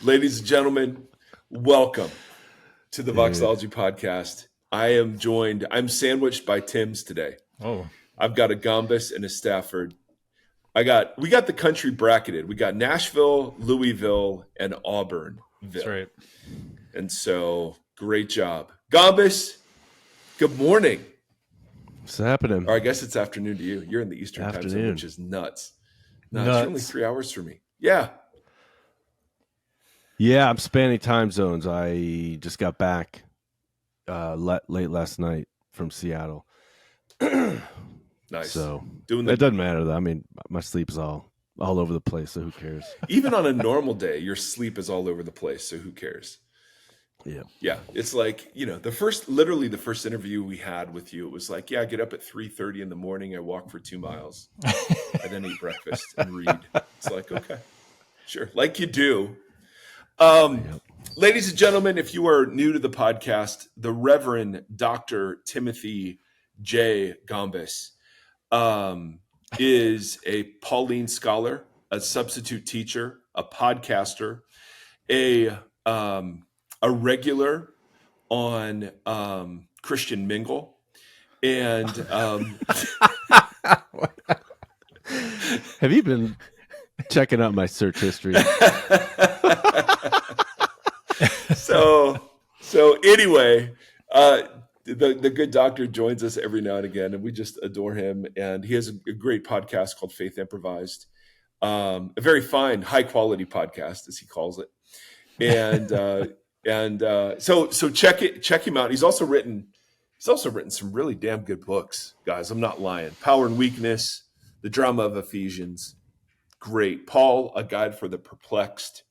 Ladies and gentlemen, welcome to the VOXOLOGY podcast. I'm sandwiched by Tim's today. Oh, I've got a Gombis and a Stafford. We got the country bracketed. We got Nashville, Louisville, and Auburnville. that's right. And so, great job. Gombis, good morning. What's happening? Or I guess it's afternoon to you. You're in the Eastern time zone, which is nuts. No, it's only 3 hours for me. Yeah. Yeah, I'm spanning time zones. I just got back late last night from Seattle. Nice. So it doesn't matter though. I mean, my sleep is all over the place, so who cares? Even on a normal day, your sleep is all over the place, so who cares? Yeah. Yeah. It's like, the first interview we had with you, it was like, I get up at 3:30 in the morning, I walk for 2 miles, I then eat breakfast and read. It's like, okay, sure. Like you do. Ladies and gentlemen, if you are new to the podcast, the Reverend Dr. Timothy J. Gombis is a Pauline scholar, a substitute teacher, a podcaster, a regular on Christian Mingle, and Have you been checking out my search history? So anyway, the good doctor joins us every now and again, and we just adore him. And he has a great podcast called Faith Improvised, a very fine, high quality podcast, as he calls it. And so check him out. He's also written some really damn good books, guys. I'm not lying. Power and Weakness, The Drama of Ephesians, great. Paul, A Guide for the Perplexed.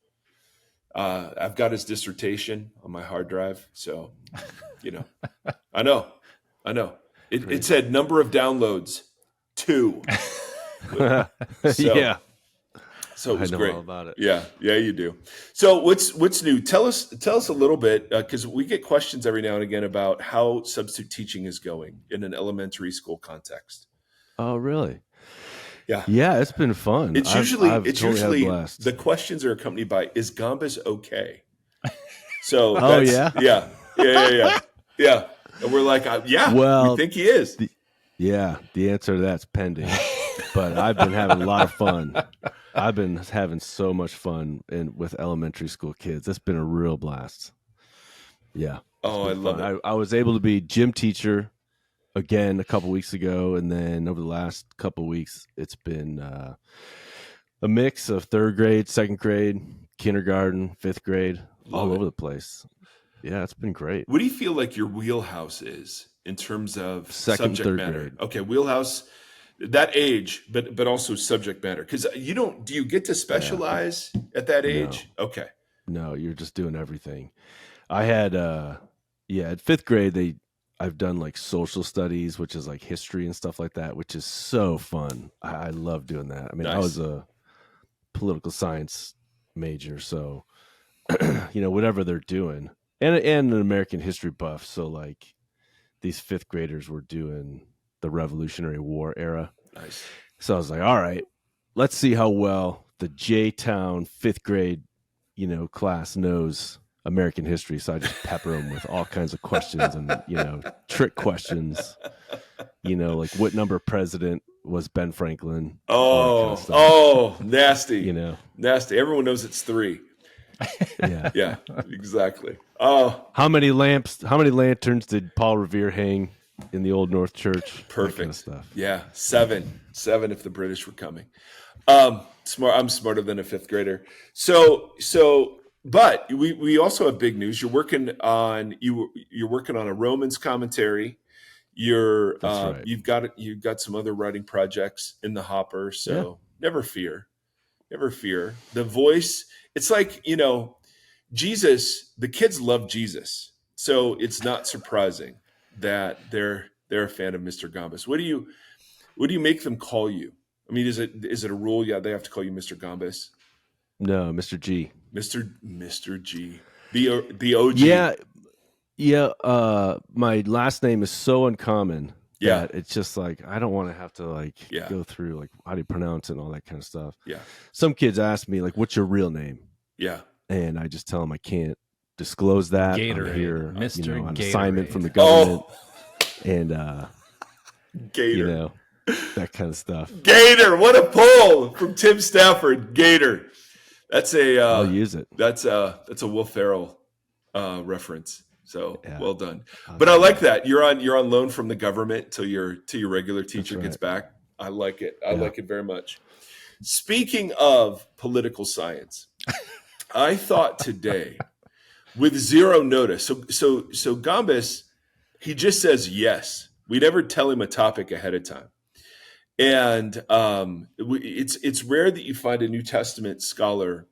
I've got his dissertation on my hard drive. So, I know. It said number of downloads 2. Yeah. So it was I know great. all about it. Yeah, you do. So what's new? Tell us a little bit, because we get questions every now and again about how substitute teaching is going in an elementary school context. Oh, really? Yeah, it's been fun. It's usually the questions are accompanied by, "Is Gombis okay?" So yeah. And we're like, we think he is. The answer to that's pending. But I've been having a lot of fun. I've been having so much fun with elementary school kids. It's been a real blast. Yeah. Oh, I love it. I was able to be gym teacher again a couple weeks ago, and then over the last couple weeks, it's been a mix of 3rd grade, 2nd grade, kindergarten, 5th grade, all over the place. Yeah, it's been great. What do you feel like your wheelhouse is in terms of 2nd, subject 3rd matter? grade. Okay, wheelhouse, that age, but also subject matter. Because do you get to specialize at that age? No. Okay. No, you're just doing everything. I had, at 5th grade, I've done like social studies, which is like history and stuff like that, which is so fun. I love doing that. I mean, Nice. I was a political science major, so whatever they're doing, and an American history buff. So like these 5th graders were doing the Revolutionary War era. Nice. So I was like, all right, let's see how well the J-Town 5th grade, class knows American history. So I just pepper them with all kinds of questions and, trick questions, like what number president was Ben Franklin? Oh, nasty. Nasty. Everyone knows it's 3. Yeah. Yeah, exactly. Oh, how many lanterns did Paul Revere hang in the Old North Church? Perfect. That kind of stuff. Yeah, 7 if the British were coming. I'm smarter than a 5th grader. But we also have big news. You're working on a Romans commentary. Right. You've got some other writing projects in the hopper. So Never fear. The voice. It's like, Jesus. The kids love Jesus, so it's not surprising that they're a fan of Mr. Gombis. What do you make them call you? I mean, is it a rule? Yeah, they have to call you Mr. Gombis. No, Mr. G. Mr. G. The OG. Yeah. My last name is so uncommon Yeah. that it's just like I don't want to have to go through how do you pronounce it and all that kind of stuff. Yeah. Some kids ask me what's your real name? Yeah. and I just tell them I can't disclose that. Gatorade, I'm here, Mr. on Gatorade. assignment from the government, and Gator. that kind of stuff. Gator, what a pull from Tim Stafford. Gator. That's a I'll use it. That's a Will Ferrell reference. So Yeah. well done. But I like that. You're on loan from the government till your regular teacher That's gets right. back. I like it. I like it very much. Speaking of political science, I thought today with zero notice. So Gombis, he just says yes. We never tell him a topic ahead of time. And it's rare that you find a New Testament scholar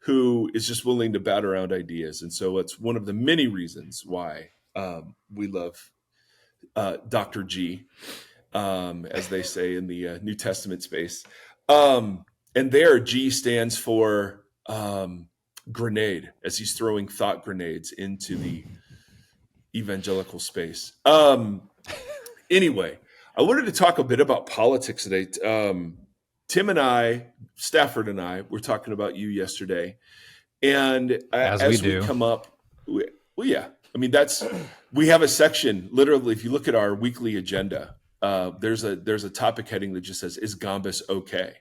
who is just willing to bat around ideas. And so it's one of the many reasons why we love Dr. G, as they say in the New Testament space. And there, G stands for grenade, as he's throwing thought grenades into the evangelical space. Anyway, I wanted to talk a bit about politics today. Tim and I, Stafford and I, were talking about you yesterday. And as we come up, well, yeah, I mean, we have a section, literally, if you look at our weekly agenda, there's a topic heading that just says, is Gombis okay?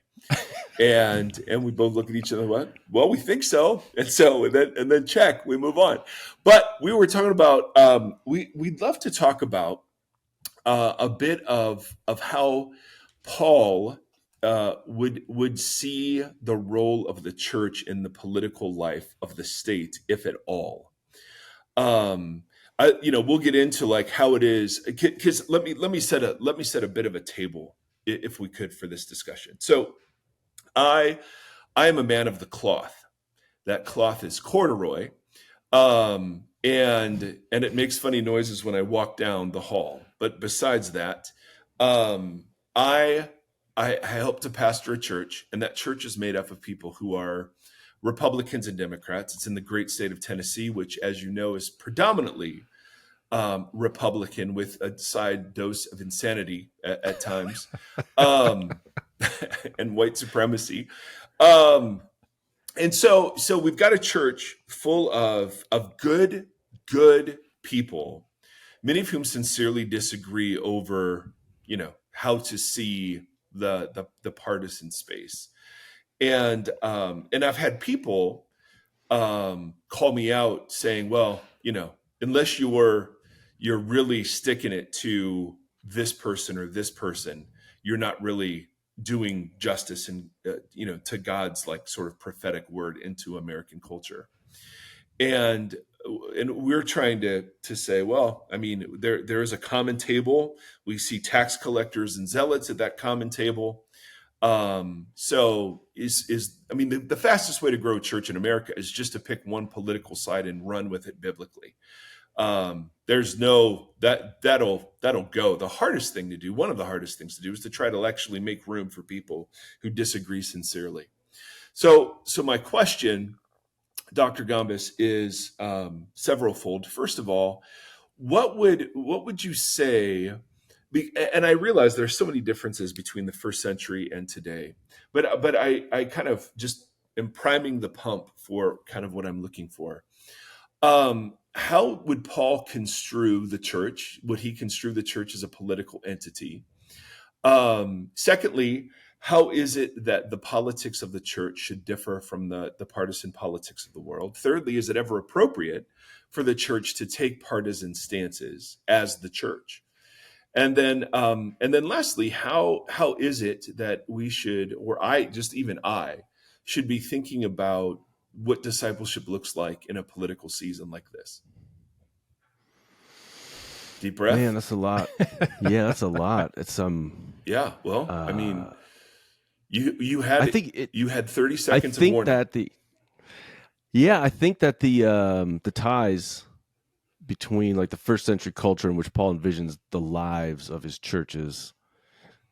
And we both look at each other, what? Well, we think so. And then check, we move on. But we were talking about, we'd love to talk about a bit of how Paul would see the role of the church in the political life of the state, if at all. We'll get into like how it is, because let me set a bit of a table, if we could, for this discussion. So I am a man of the cloth. That cloth is corduroy, and it makes funny noises when I walk down the hall. But besides that, I help to pastor a church, and that church is made up of people who are Republicans and Democrats. It's in the great state of Tennessee, which, as you know, is predominantly Republican with a side dose of insanity at times, and white supremacy. And so we've got a church full of good people, many of whom sincerely disagree over, how to see the partisan space. And I've had people call me out saying, well, unless you're really sticking it to this person or this person, you're not really doing justice and to God's like sort of prophetic word into American culture. And we're trying to say, well, I mean, there is a common table. We see tax collectors and zealots at that common table. So the fastest way to grow a church in America is just to pick one political side and run with it biblically. There's no that'll go. The hardest thing to do, one of the hardest things to do, is to try to actually make room for people who disagree sincerely. So my question, Dr. Gombis, is severalfold. First of all, what would you say? And I realize there's so many differences between the first century and today, but I kind of just am priming the pump for kind of what I'm looking for. How would Paul construe the church? Would he construe the church as a political entity? Secondly, how is it that the politics of the church should differ from the partisan politics of the world? Thirdly, is it ever appropriate for the church to take partisan stances as the church? And then lastly, how is it that we should, or I should be thinking about what discipleship looks like in a political season like this? Deep breath. Man, that's a lot. Yeah, that's a lot. It's yeah. Well, I mean, you had 30 seconds of warning. I think that the ties between like the first century culture in which Paul envisions the lives of his churches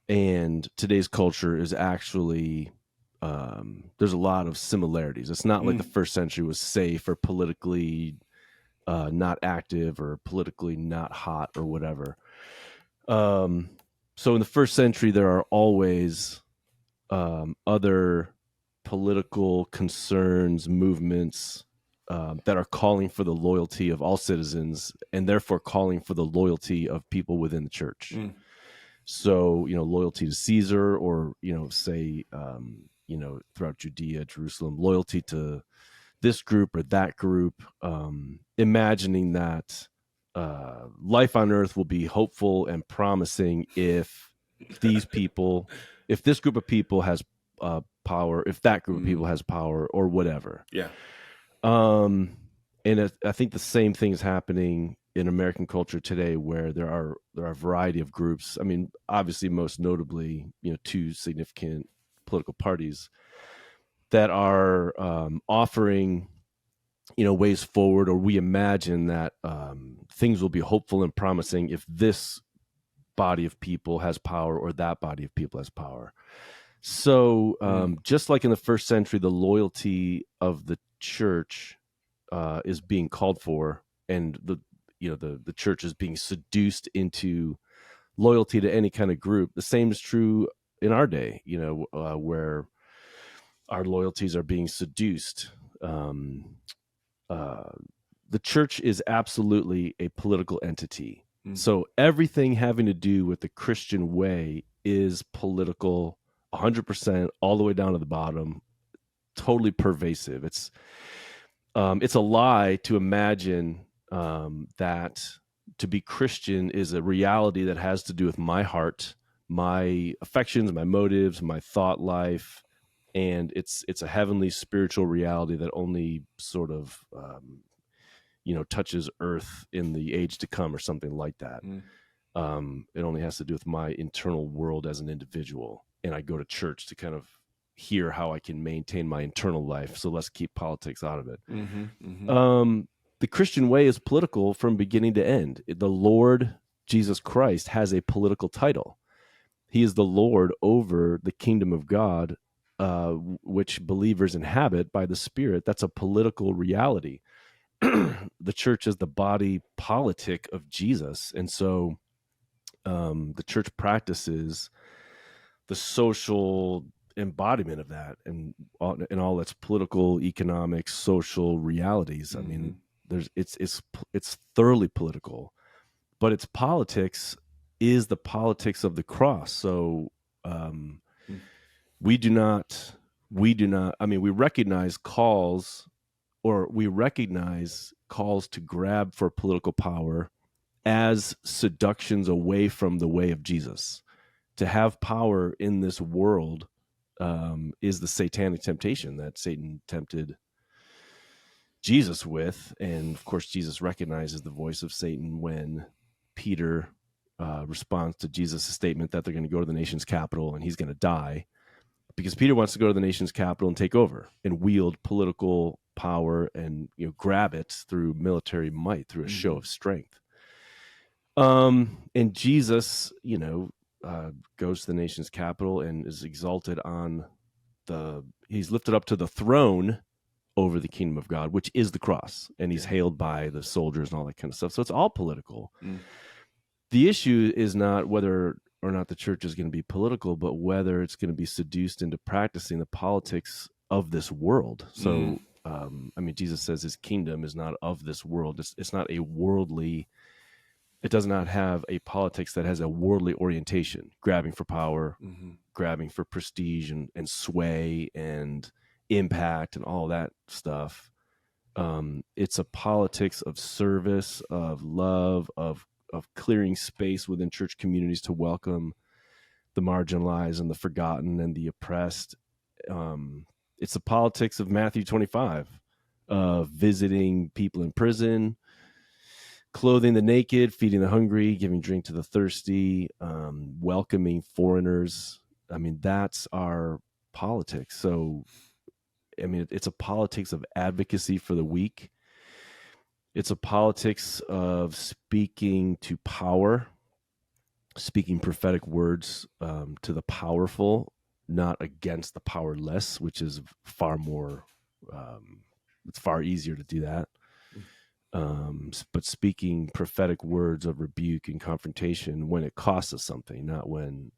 and today's culture is actually there's a lot of similarities. It's not like the first century was safe or politically not active or politically not hot or whatever. So in the first century, there are always other political concerns, movements that are calling for the loyalty of all citizens, and therefore calling for the loyalty of people within the church. So, loyalty to Caesar, or, say, throughout Judea, Jerusalem, loyalty to this group or that group, imagining that life on earth will be hopeful and promising if this group of people has power, if that group of people has power, or whatever. Yeah. And I think the same thing is happening in American culture today, where there are a variety of groups. I mean, obviously, most notably, two significant political parties that are offering, ways forward, or we imagine that things will be hopeful and promising if this body of people has power or that body of people has power. So just like in the first century, the loyalty of the church is being called for, and the church is being seduced into loyalty to any kind of group. The same is true in our day, where our loyalties are being seduced. The church is absolutely a political entity. So everything having to do with the Christian way is political, 100%, all the way down to the bottom, totally pervasive. It's a lie to imagine that to be Christian is a reality that has to do with my heart, my affections, my motives, my thought life, and it's a heavenly spiritual reality that only sort of touches earth in the age to come, or something like that. It only has to do with my internal world as an individual, and I go to church to kind of hear how I can maintain my internal life. So let's keep politics out of it. The Christian way is political from beginning to end. The Lord Jesus Christ has a political title. He is the Lord over the kingdom of God, which believers inhabit by the Spirit. That's a political reality. The church is the body politic of Jesus. And so the church practices the social embodiment of that, and all its political, economic, social realities. I mean, it's thoroughly political, but its politics is the politics of the cross. So we recognize calls to grab for political power as seductions away from the way of Jesus. To have power in this world is the satanic temptation that Satan tempted Jesus with. And of course, Jesus recognizes the voice of Satan when Peter responds to Jesus' statement that they're going to go to the nation's capital and he's going to die, because Peter wants to go to the nation's capital and take over and wield political power and grab it through military might, through a show of strength. And Jesus, goes to the nation's capital and is exalted he's lifted up to the throne over the kingdom of God, which is the cross, and he's hailed by the soldiers and all that kind of stuff. So it's all political. The issue is not whether or not the church is going to be political, but whether it's going to be seduced into practicing the politics of this world. So, Jesus says his kingdom is not of this world. It's not a worldly. It does not have a politics that has a worldly orientation, grabbing for power, grabbing for prestige and sway and impact and all that stuff. It's a politics of service, of love, of clearing space within church communities to welcome the marginalized and the forgotten and the oppressed. It's the politics of Matthew 25, visiting people in prison, clothing the naked, feeding the hungry, giving drink to the thirsty, welcoming foreigners. I mean, that's our politics. So, it's a politics of advocacy for the weak. It's a politics of speaking to power, speaking prophetic words to the powerful, not against the powerless, which is far more, it's far easier to do that. But speaking prophetic words of rebuke and confrontation when it costs us something, not when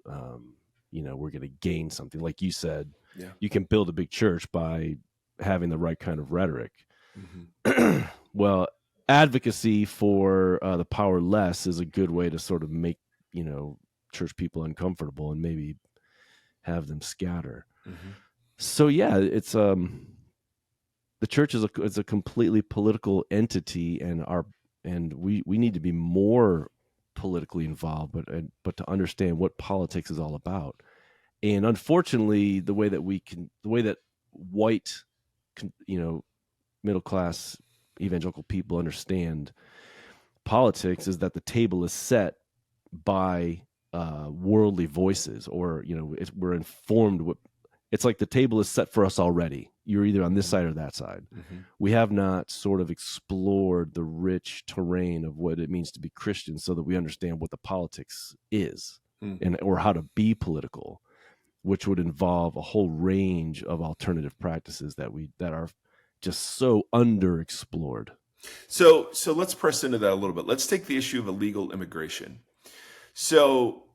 we're going to gain something. Like you said, Yeah. you can build a big church by having the right kind of rhetoric. Mm-hmm. Well, advocacy for the powerless is a good way to sort of make, church people uncomfortable and maybe have them scatter. Mm-hmm. So yeah, it's the church is a completely political entity, and we need to be more politically involved, but to understand what politics is all about. And unfortunately, the way that white, middle class evangelical people understand politics is that the table is set by worldly voices, or we're informed what it's like. The table is set for us already. You're either on this side or that side. Mm-hmm. We have not sort of explored the rich terrain of what it means to be Christian, so that we understand what the politics is, or how to be political, which would involve a whole range of alternative practices that are just so underexplored. So let's press into that a little bit. Let's take the issue of illegal immigration. So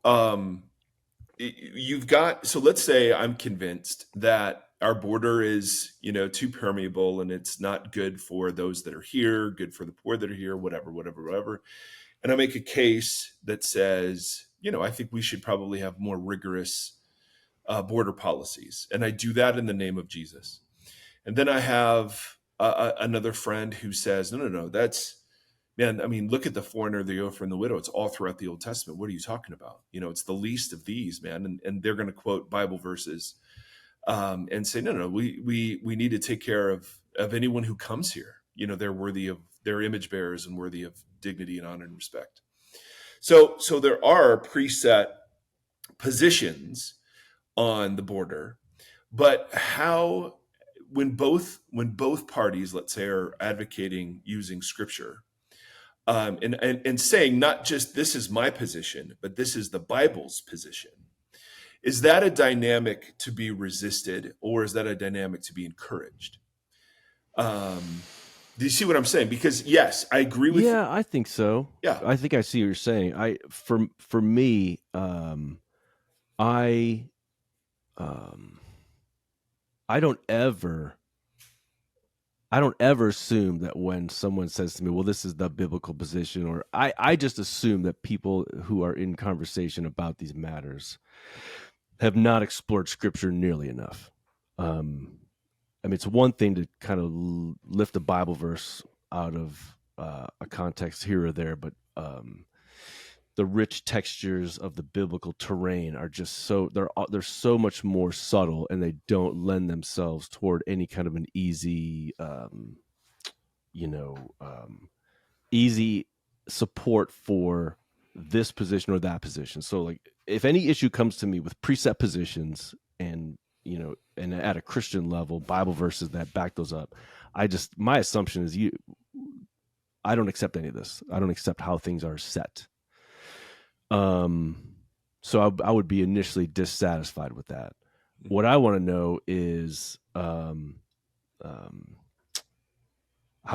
let's say I'm convinced that our border is, too permeable, and it's not good for those that are here, good for the poor that are here, whatever. And I make a case that says, I think we should probably have more rigorous border policies. And I do that in the name of Jesus. And then I have another friend who says, no, man, I mean, look at the foreigner, the orphan, the widow. It's all throughout the Old Testament. What are you talking about? It's the least of these, man. And they're going to quote Bible verses and say, no, we need to take care of anyone who comes here. They're worthy of, their image bearers and worthy of dignity and honor and respect. So there are preset positions on the border, but how, when both parties, let's say, are advocating using scripture, and saying not just this is my position, but this is the Bible's position, is that a dynamic to be resisted, or is that a dynamic to be encouraged? Do you see what I'm saying? Because yes, I agree with you. Yeah, I think so. Yeah. I think I see what you're saying. For me, I don't ever assume that when someone says to me, well, this is the biblical position, or I just assume that people who are in conversation about these matters have not explored scripture nearly enough. I mean, it's one thing to kind of lift a Bible verse out of a context here or there, but the rich textures of the biblical terrain are just they're so much more subtle, and they don't lend themselves toward any kind of an easy, easy support for this position or that position. So, like, if any issue comes to me with preset positions and and at a Christian level, Bible verses that back those up, my assumption is I don't accept any of this. I don't accept how things are set. So I would be initially dissatisfied with that. What I want to know is, how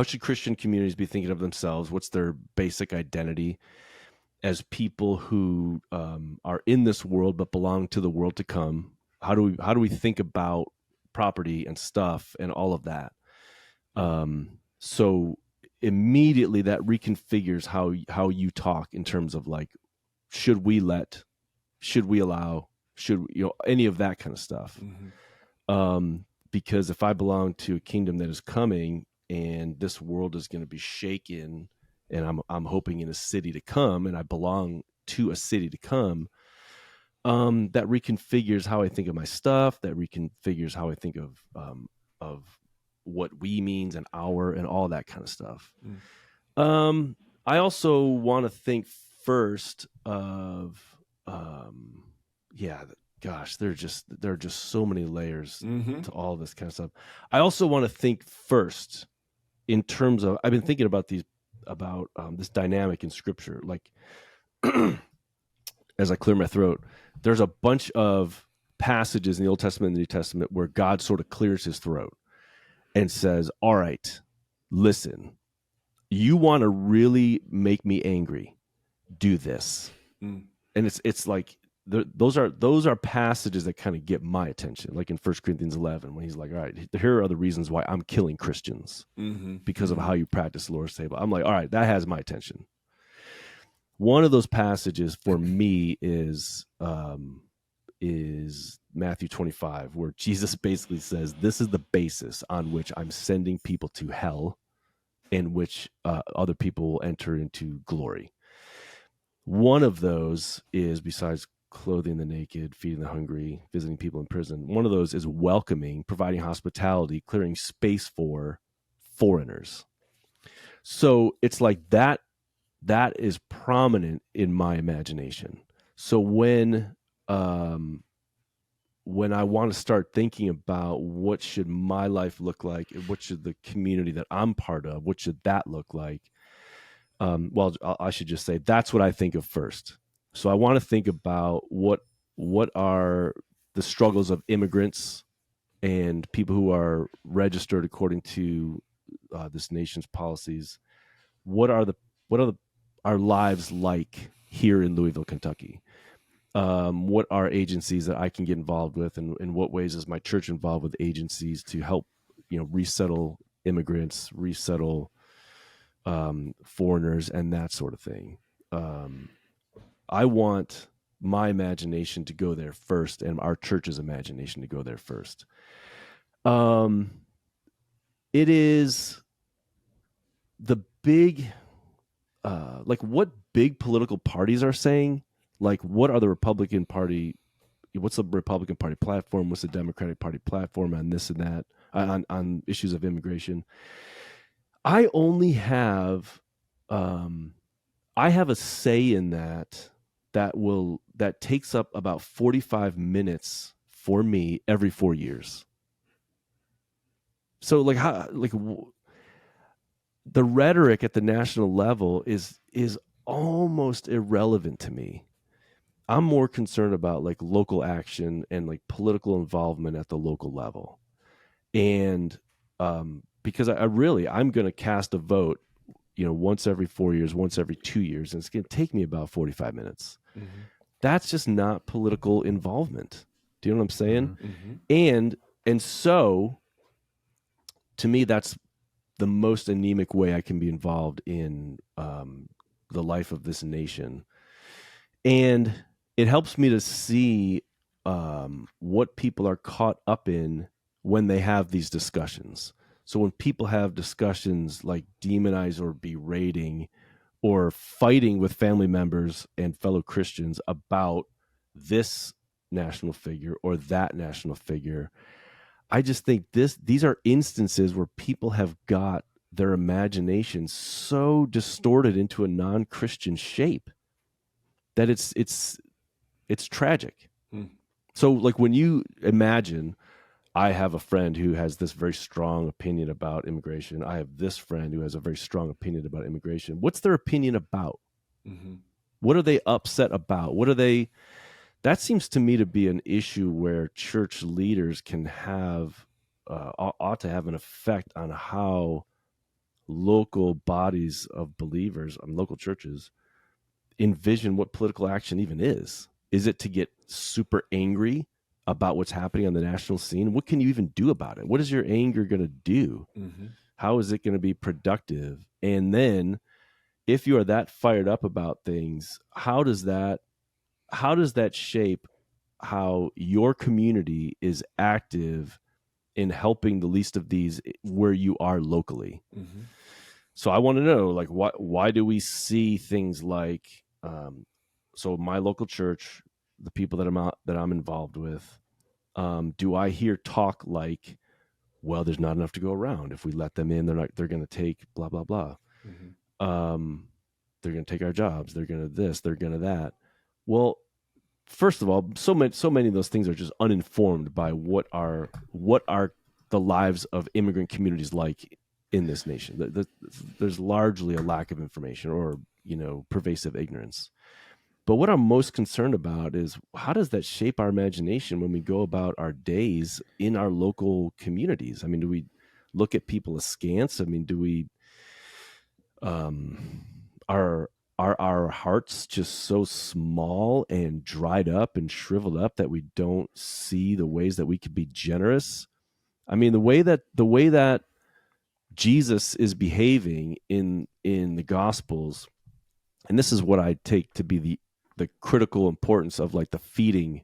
should Christian communities be thinking of themselves? What's their basic identity as people who are in this world but belong to the world to come? How do we think about property and stuff and all of that? So immediately that reconfigures how you talk in terms of, like, should we allow, any of that kind of stuff. Because if I belong to a kingdom that is coming, and this world is going to be shaken, and I'm hoping in a city to come, and I belong to a city to come, that reconfigures how I think of my stuff, that reconfigures how I think of what we means and our and all that kind of stuff. I also want to think first of, gosh, there are just so many layers to all this kind of stuff. I also want to think first in terms of, I've been thinking about this dynamic in scripture, like, as I clear my throat, there's a bunch of passages in the Old Testament and the New Testament where God sort of clears his throat and says, all right, listen, you want to really make me angry, do this. And it's like those are passages that kind of get my attention, like in 1 Corinthians 11, when he's like, all right, here are the reasons why I'm killing Christians because of how you practice the Lord's table. I'm like, all right, that has my attention. One of those passages for me is Matthew 25, where Jesus basically says, this is the basis on which I'm sending people to hell, in which other people will enter into glory. One of those is, besides clothing the naked, feeding the hungry, visiting people in prison, one of those is welcoming, providing hospitality, clearing space for foreigners. So it's like that is prominent in my imagination. So when I want to start thinking about what should my life look like, what should the community that I'm part of, what should that look like? Well, I should just say that's what I think of first. So I want to think about what are the struggles of immigrants and people who are registered according to this nation's policies. What are our lives like here in Louisville, Kentucky? What are agencies that I can get involved with, and in what ways is my church involved with agencies to help, resettle immigrants, resettle foreigners, and that sort of thing. I want my imagination to go there first, and our church's imagination to go there first. It is the big, like what big political parties are saying. Like, what are the Republican Party? What's the Republican Party platform? What's the Democratic Party platform on this and that, on issues of immigration? I only have, I have a say in that takes up about 45 minutes for me every 4 years. So the rhetoric at the national level is almost irrelevant to me. I'm more concerned about like local action and like political involvement at the local level. And because I'm going to cast a vote, once every 4 years, once every 2 years, and it's going to take me about 45 minutes. Mm-hmm. That's just not political involvement. Do you know what I'm saying? Mm-hmm. And so to me, that's the most anemic way I can be involved in the life of this nation. And it helps me to see what people are caught up in when they have these discussions. So when people have discussions like demonize or berating or fighting with family members and fellow Christians about this national figure or that national figure, I just think these are instances where people have got their imagination so distorted into a non-Christian shape that it's tragic. So like when you imagine, I have a friend who has this very strong opinion about immigration. I have this friend who has a very strong opinion about immigration. What's their opinion about? Mm-hmm. What are they upset about? That seems to me to be an issue where church leaders can have, ought to have an effect on how local bodies of believers, local churches, envision what political action even is. Is it to get super angry about what's happening on the national scene? What can you even do about it? What is your anger going to do? Mm-hmm. How is it going to be productive? And then if you are that fired up about things, how does that shape how your community is active in helping the least of these where you are locally? Mm-hmm. So I want to know, like, why do we see things like, so my local church, the people that I'm involved with, do I hear talk like, well, there's not enough to go around. If we let them in, they're going to take blah, blah, blah. Mm-hmm. They're going to take our jobs. They're going to this, they're going to that. Well, first of all, so many of those things are just uninformed by what are the lives of immigrant communities like in this nation. There's largely a lack of information or, pervasive ignorance. But what I'm most concerned about is how does that shape our imagination when we go about our days in our local communities? I mean, do we look at people askance? I mean, do we, are are our hearts just so small and dried up and shriveled up that we don't see the ways that we could be generous? I mean, the way that Jesus is behaving in the Gospels, and this is what I take to be the critical importance of like the feeding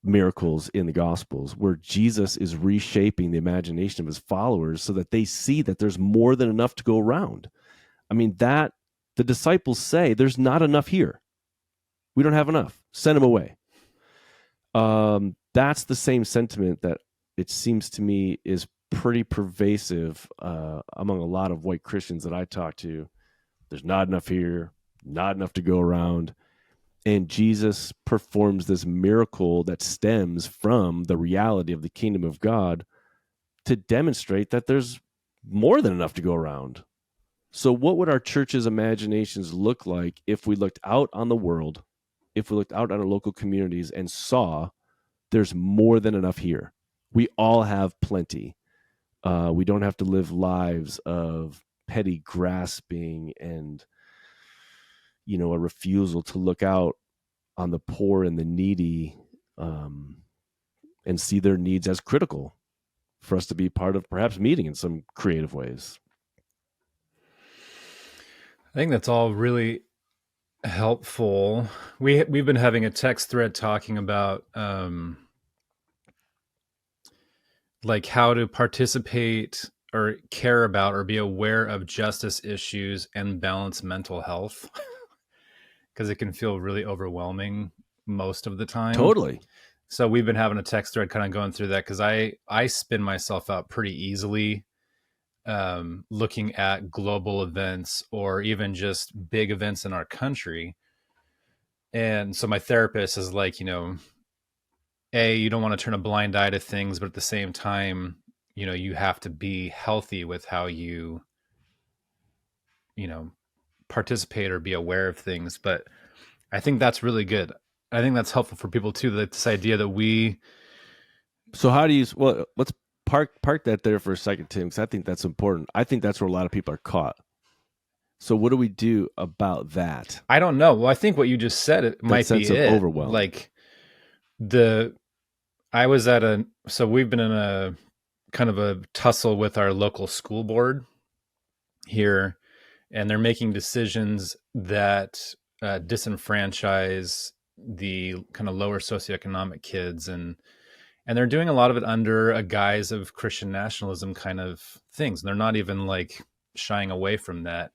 miracles in the Gospels, where Jesus is reshaping the imagination of his followers so that they see that there's more than enough to go around. I mean, that the disciples say, there's not enough here. We don't have enough. Send them away. That's the same sentiment that it seems to me is pretty pervasive among a lot of white Christians that I talk to. There's not enough here, not enough to go around. And Jesus performs this miracle that stems from the reality of the kingdom of God to demonstrate that there's more than enough to go around. So what would our church's imaginations look like if we looked out on the world, if we looked out on our local communities and saw there's more than enough here? We all have plenty. We don't have to live lives of petty grasping and, you know, a refusal to look out on the poor and the needy and see their needs as critical for us to be part of perhaps meeting in some creative ways. I think that's all really helpful. We've been having a text thread talking about like how to participate or care about or be aware of justice issues and balance mental health, because it can feel really overwhelming most of the time. Totally. So we've been having a text thread kind of going through that, because I spin myself out pretty easily looking at global events or even just big events in our country. And so my therapist is like, you know, you don't want to turn a blind eye to things, but at the same time, you know, you have to be healthy with how you know, participate or be aware of things. But I think that's really good. I think that's helpful for people too, that this idea that we. So how do you, well, let's park that there for a second, Tim, because I think that's important. I think that's where a lot of people are caught. So what do we do about that? I don't know. Well, I think what you just said, it might sense be of it. overwhelm. Like I was so we've been in a kind of a tussle with our local school board here, and they're making decisions that disenfranchise the kind of lower socioeconomic kids, and they're doing a lot of it under a guise of Christian nationalism kind of things. And they're not even like shying away from that.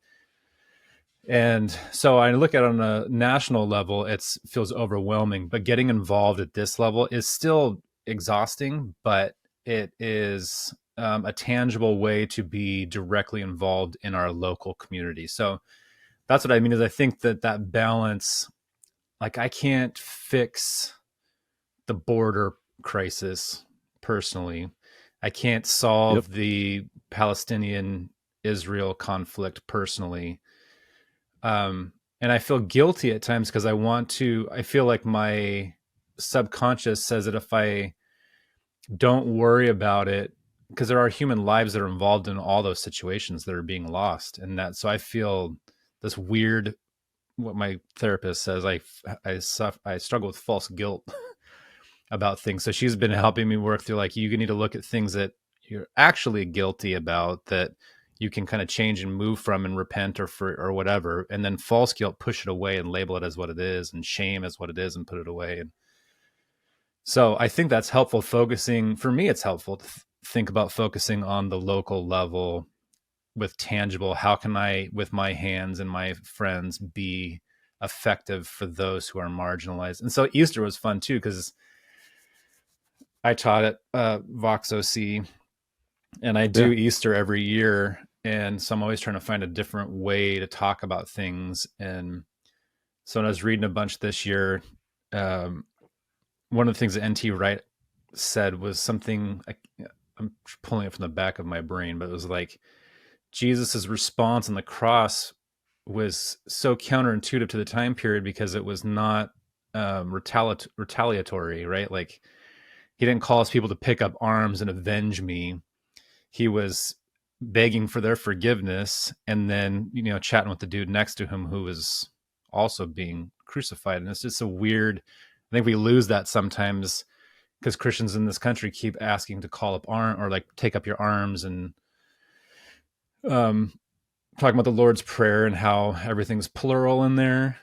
And so I look at it on a national level, it feels overwhelming, but getting involved at this level is still exhausting, but it is a tangible way to be directly involved in our local community. So that's what I mean, is I think that balance, like I can't fix the border crisis personally. I can't solve the Palestinian-Israel conflict personally. And I feel guilty at times because I feel like my subconscious says that if I don't worry about it, because there are human lives that are involved in all those situations that are being lost. And so I feel this weird, what my therapist says, I struggle with false guilt about things. So she's been helping me work through, like, you need to look at things that you're actually guilty about, that you can kind of change and move from and repent or whatever. And then false guilt, push it away and label it as what it is, and shame as what it is and put it away. And so I think that's helpful. For me, it's helpful to think about focusing on the local level with tangible, how can I, with my hands and my friends, be effective for those who are marginalized. And so Easter was fun too, because I taught at VOXOLOGY, and I do Easter every year. And so I'm always trying to find a different way to talk about things. And so when I was reading a bunch this year, one of the things that N.T. Wright said was something, I'm pulling it from the back of my brain, but it was like, Jesus's response on the cross was so counterintuitive to the time period because it was not retaliatory, right? Like, he didn't call his people to pick up arms and avenge me. He was begging for their forgiveness, and then, chatting with the dude next to him who was also being crucified. And it's just a weird, I think we lose that sometimes because Christians in this country keep asking to call up or like take up your arms, and talking about the Lord's Prayer and how everything's plural in there.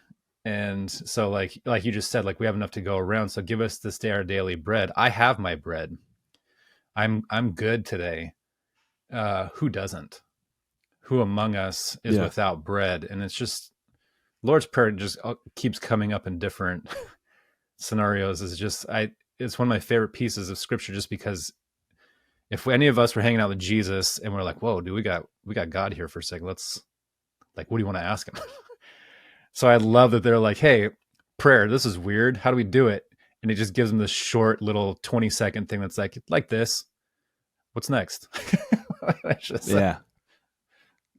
And so like you just said, like, we have enough to go around. So give us this day our daily bread. I have my bread. I'm good today. Who doesn't? Who among us is without bread? And it's just, Lord's Prayer just keeps coming up in different scenarios. It's one of my favorite pieces of scripture, just because if any of us were hanging out with Jesus and we're like, whoa, dude, we got God here for a second. Let's, like, what do you want to ask him? So I love that they're like, hey, prayer, this is weird. How do we do it? And it just gives them this short little 20-second thing that's like this. What's next? I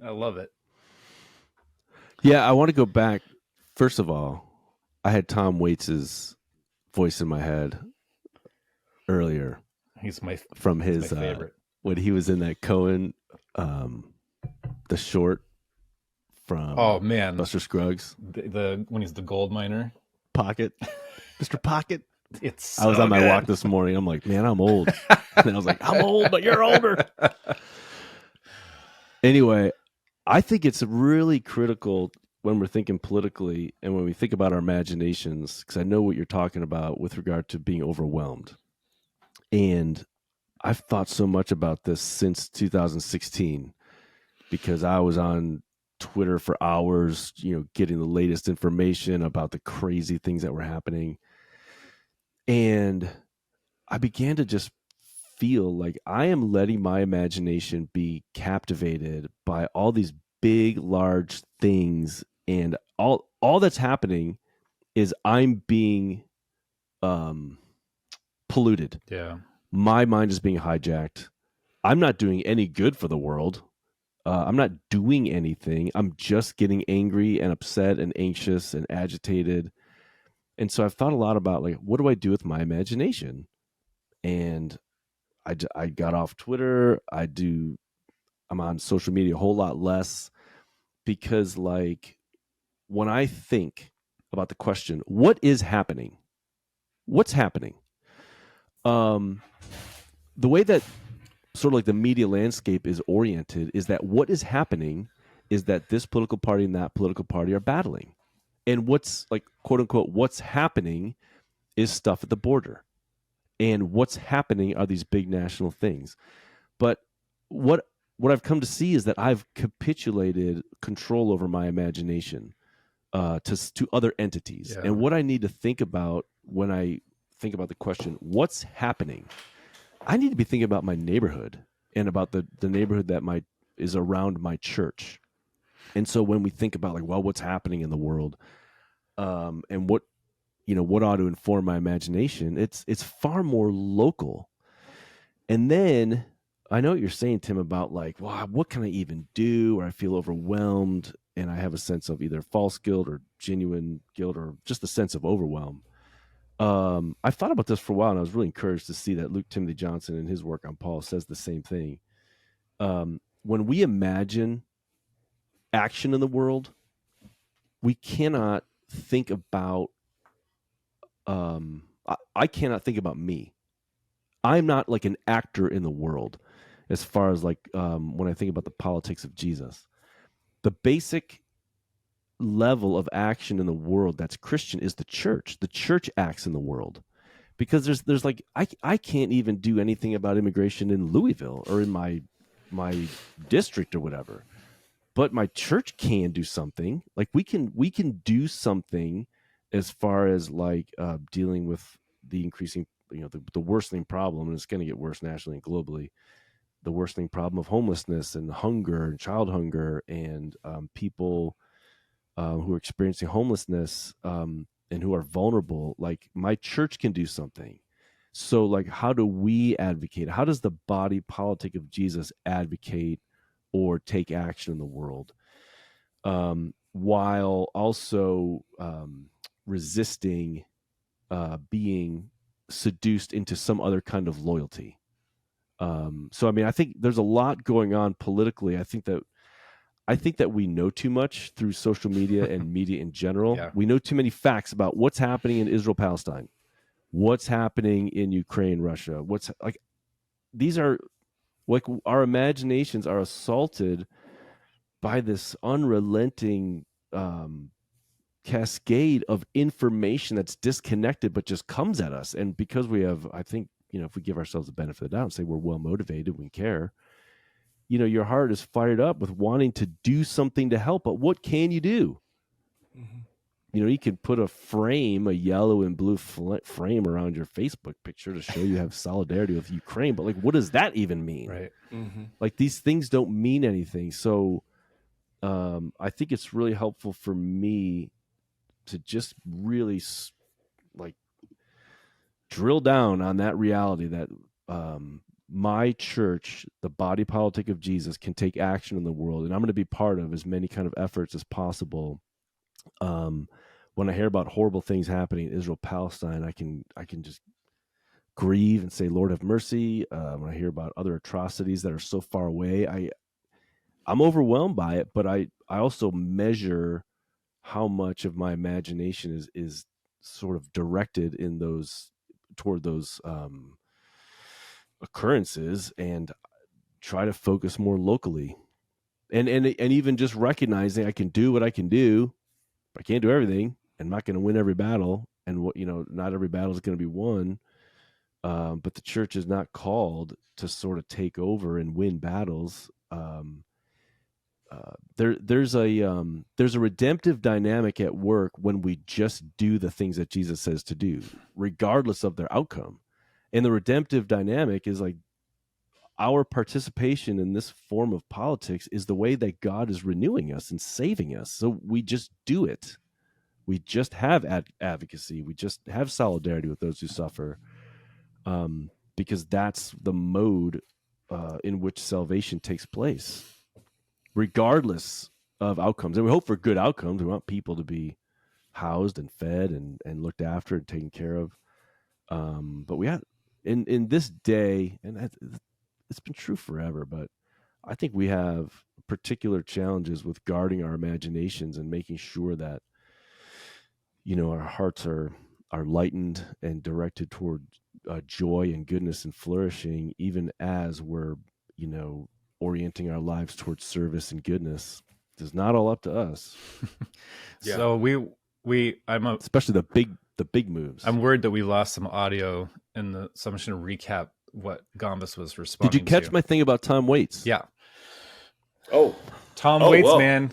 love it. Yeah, I want to go back. First of all, I had Tom Waits's voice in my head earlier. He's my favorite. When he was in that Cohen, the short from Buster Scruggs. When he's the gold miner. Pocket. Mr. Pocket. I was on my walk this morning. I'm like, man, I'm old. And I was like, I'm old, but you're older. Anyway, I think it's really critical when we're thinking politically and when we think about our imaginations, because I know what you're talking about with regard to being overwhelmed. And I've thought so much about this since 2016, because I was on Twitter for hours, getting the latest information about the crazy things that were happening. And I began to just feel like I am letting my imagination be captivated by all these big, large things. And all that's happening is I'm being polluted. Yeah. My mind is being hijacked. I'm not doing any good for the world. I'm not doing anything. I'm just getting angry and upset and anxious and agitated. And so I've thought a lot about, like, what do I do with my imagination? And I got off Twitter. I'm on social media a whole lot less, because, like, when I think about the question, what is happening? What's happening? The way that sort of like the media landscape is oriented is that what is happening is that this political party and that political party are battling. And what's, like, quote unquote, what's happening is stuff at the border. And what's happening are these big national things. But what I've come to see is that I've capitulated control over my imagination to other entities. Yeah. And what I need to think about when I think about the question, what's happening? I need to be thinking about my neighborhood and about the neighborhood that is around my church. And so when we think about, like, well, what's happening in the world, and what ought to inform my imagination, it's far more local. And then I know what you're saying, Tim, about, like, well, what can I even do? Or I feel overwhelmed and I have a sense of either false guilt or genuine guilt, or just a sense of overwhelm. I've thought about this for a while, and I was really encouraged to see that Luke Timothy Johnson in his work on Paul says the same thing. When we imagine action in the world, we cannot think about, I cannot think about me. I'm not like an actor in the world as far as, like, when I think about the politics of Jesus. The basic level of action in the world that's Christian is the church. The church acts in the world, because there's like, I can't even do anything about immigration in Louisville or in my district or whatever, but my church can do something. Like, we can do something as far as, like, dealing with the increasing, the worsening problem, and it's going to get worse nationally and globally, the worsening problem of homelessness and hunger and child hunger, and people who are experiencing homelessness and who are vulnerable. Like, my church can do something. So, like, how do we advocate? How does the body politic of Jesus advocate or take action in the world, while also resisting being seduced into some other kind of loyalty? So I mean, I think there's a lot going on politically. I think that we know too much through social media and media in general. Yeah. We know too many facts about what's happening in Israel, Palestine, what's happening in Ukraine, Russia. What's like, these are like, our imaginations are assaulted by this unrelenting cascade of information that's disconnected, but just comes at us. And because we have, I think, if we give ourselves the benefit of the doubt and say we're well motivated, we care, your heart is fired up with wanting to do something to help. But what can you do? Mhm. You can put a yellow and blue frame around your Facebook picture to show you have solidarity with Ukraine. But like, what does that even mean? Right. Mm-hmm. Like, these things don't mean anything. So I think it's really helpful for me to just really like drill down on that reality that my church, the body politic of Jesus, can take action in the world, and I'm going to be part of as many kind of efforts as possible. When I hear about horrible things happening in Israel, Palestine, I can just grieve and say, Lord, have mercy. When I hear about other atrocities that are so far away, I'm overwhelmed by it, but I also measure how much of my imagination is sort of directed toward those occurrences, and try to focus more locally, and even just recognizing I can do what I can do, but I can't do everything. I'm not going to win every battle, and not every battle is going to be won. But the church is not called to sort of take over and win battles. There's a redemptive dynamic at work when we just do the things that Jesus says to do, regardless of their outcome. And the redemptive dynamic is like, our participation in this form of politics is the way that God is renewing us and saving us. So we just do it. We just have advocacy. We just have solidarity with those who suffer, because that's the mode in which salvation takes place, regardless of outcomes. And we hope for good outcomes. We want people to be housed and fed and looked after and taken care of. But we have in this day, and it's been true forever, but I think we have particular challenges with guarding our imaginations and making sure that our hearts are lightened and directed toward joy and goodness and flourishing, even as we're orienting our lives towards service and goodness. It's not all up to us. Yeah. So especially the big moves. I'm worried that we lost some audio so I'm just going to recap what Gombis was responding to. Did you catch my thing about Tom Waits? Yeah. Oh, Tom Waits, whoa. man.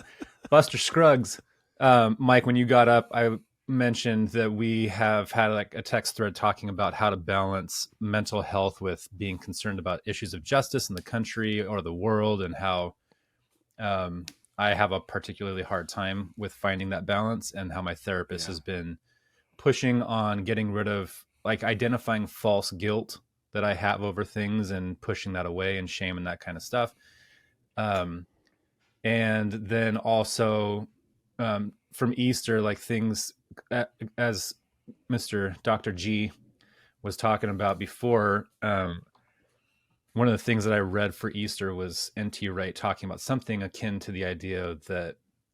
Buster Scruggs. Mike, when you got up, I mentioned that we have had like a text thread talking about how to balance mental health with being concerned about issues of justice in the country or the world, and how I have a particularly hard time with finding that balance, and how my therapist has been pushing on getting rid of, like, identifying false guilt that I have over things and pushing that away, and shame and that kind of stuff. And then also from Easter, like things as Mr. Dr. G was talking about before, one of the things that I read for Easter was N.T. Wright talking about something akin to the idea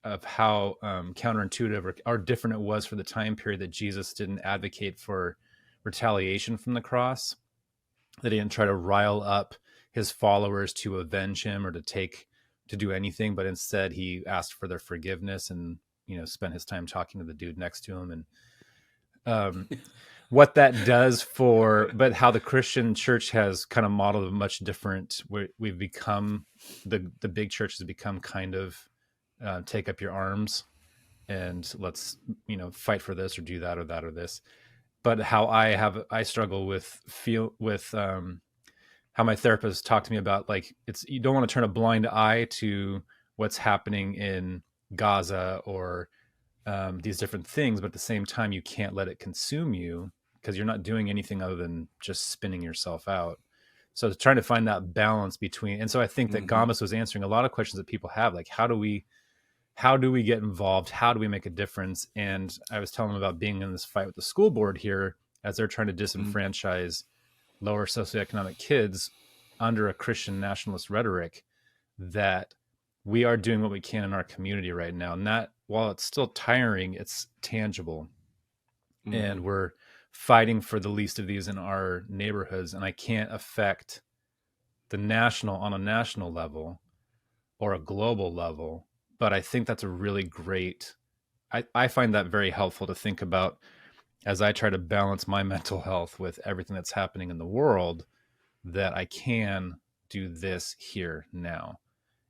of how counterintuitive or different it was for the time period that Jesus didn't advocate for retaliation from the cross, that he didn't try to rile up his followers to avenge him or to do anything, but instead he asked for their forgiveness and spent his time talking to the dude next to him, and what that does but how the Christian church has kind of modeled a much different, where we've become the big church has become kind of take up your arms and let's fight for this or do that or that or this. But how I struggle with how my therapist talked to me about, like, you don't want to turn a blind eye to what's happening in Gaza or these different things, but at the same time, you can't let it consume you, because you're not doing anything other than just spinning yourself out. So trying to find that balance between, and so I think that Gombis was answering a lot of questions that people have, like, how do we get involved? How do we make a difference? And I was telling them about being in this fight with the school board here as they're trying to disenfranchise lower socioeconomic kids. under a Christian nationalist rhetoric that we are doing what we can in our community right now. And that, while it's still tiring, it's tangible. Mhm. And we're fighting for the least of these in our neighborhoods. And I can't affect on a national level or a global level. But I think that's a really great, I find that very helpful to think about as I try to balance my mental health with everything that's happening in the world, that I can do this here now.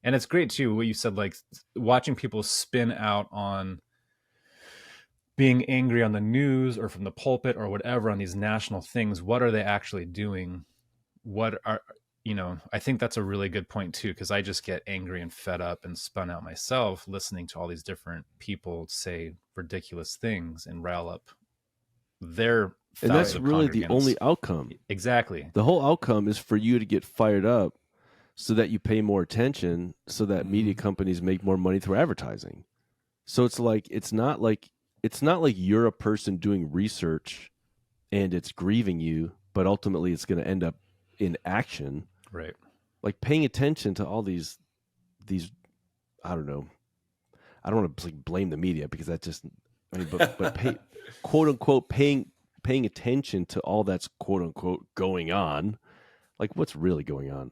And it's great too, what you said, like watching people spin out on being angry on the news or from the pulpit or whatever on these national things. What are they actually doing? What are, I think that's a really good point too, because I just get angry and fed up and spun out myself listening to all these different people say ridiculous things and rile up their And that's really the only outcome. Exactly. The whole outcome is for you to get fired up so that you pay more attention, so that media companies make more money through advertising. So it's not like you're a person doing research and it's grieving you, but ultimately it's going to end up in action. Right. Like paying attention to all these, I don't know. I don't want to blame the media, because that just, but quote unquote, paying attention to all that's quote unquote going on. Like what's really going on?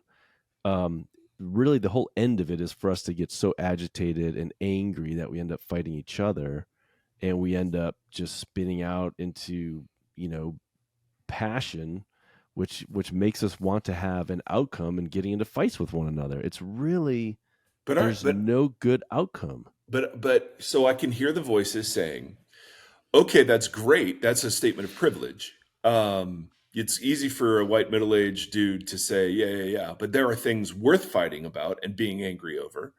Really the whole end of it is for us to get so agitated and angry that we end up fighting each other, and we end up just spinning out into, passion, which makes us want to have an outcome and getting into fights with one another. It's really, there's no good outcome. But so I can hear the voices saying, okay, that's great. That's a statement of privilege. It's easy for a white middle-aged dude to say, yeah. But there are things worth fighting about and being angry over.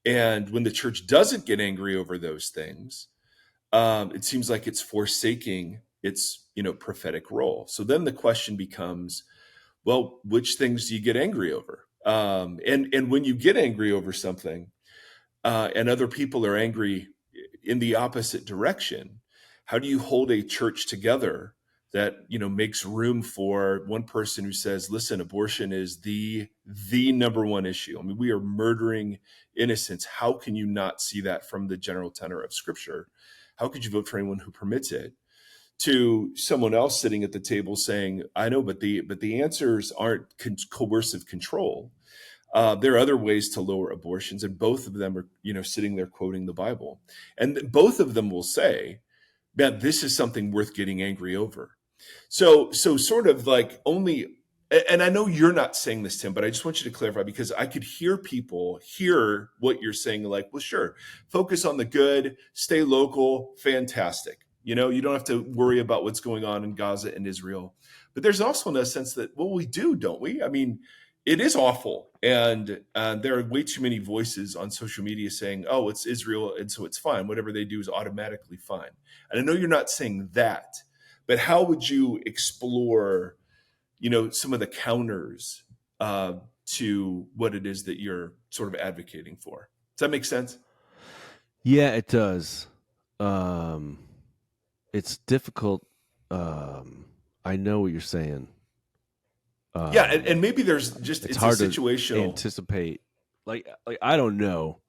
And when the church doesn't get angry over those things, it seems like it's forsaking its, prophetic role. So then the question becomes, well, which things do you get angry over? And when you get angry over something, and other people are angry in the opposite direction, how do you hold a church together that makes room for one person who says, listen, abortion is the number one issue. I mean, we are murdering innocents. How can you not see that from the general tenor of Scripture? How could you vote for anyone who permits it? To someone else sitting at the table saying, I know, but the answers aren't coercive control. There are other ways to lower abortions, and both of them are, sitting there quoting the Bible. And both of them will say that this is something worth getting angry over. So sort of like only, and I know you're not saying this, Tim, but I just want you to clarify, because I could hear people hear what you're saying, like, well, sure, focus on the good, stay local, fantastic. You don't have to worry about what's going on in Gaza and Israel. But there's also a sense that, well, we do, don't we? I mean, it is awful. And there are way too many voices on social media saying, oh, it's Israel, and so it's fine. Whatever they do is automatically fine. And I know you're not saying that, but how would you explore, some of the counters to what it is that you're sort of advocating for? Does that make sense? Yeah, it does. It's difficult. I know what you're saying. Yeah, and maybe there's just it's hard situational to anticipate. Like I don't know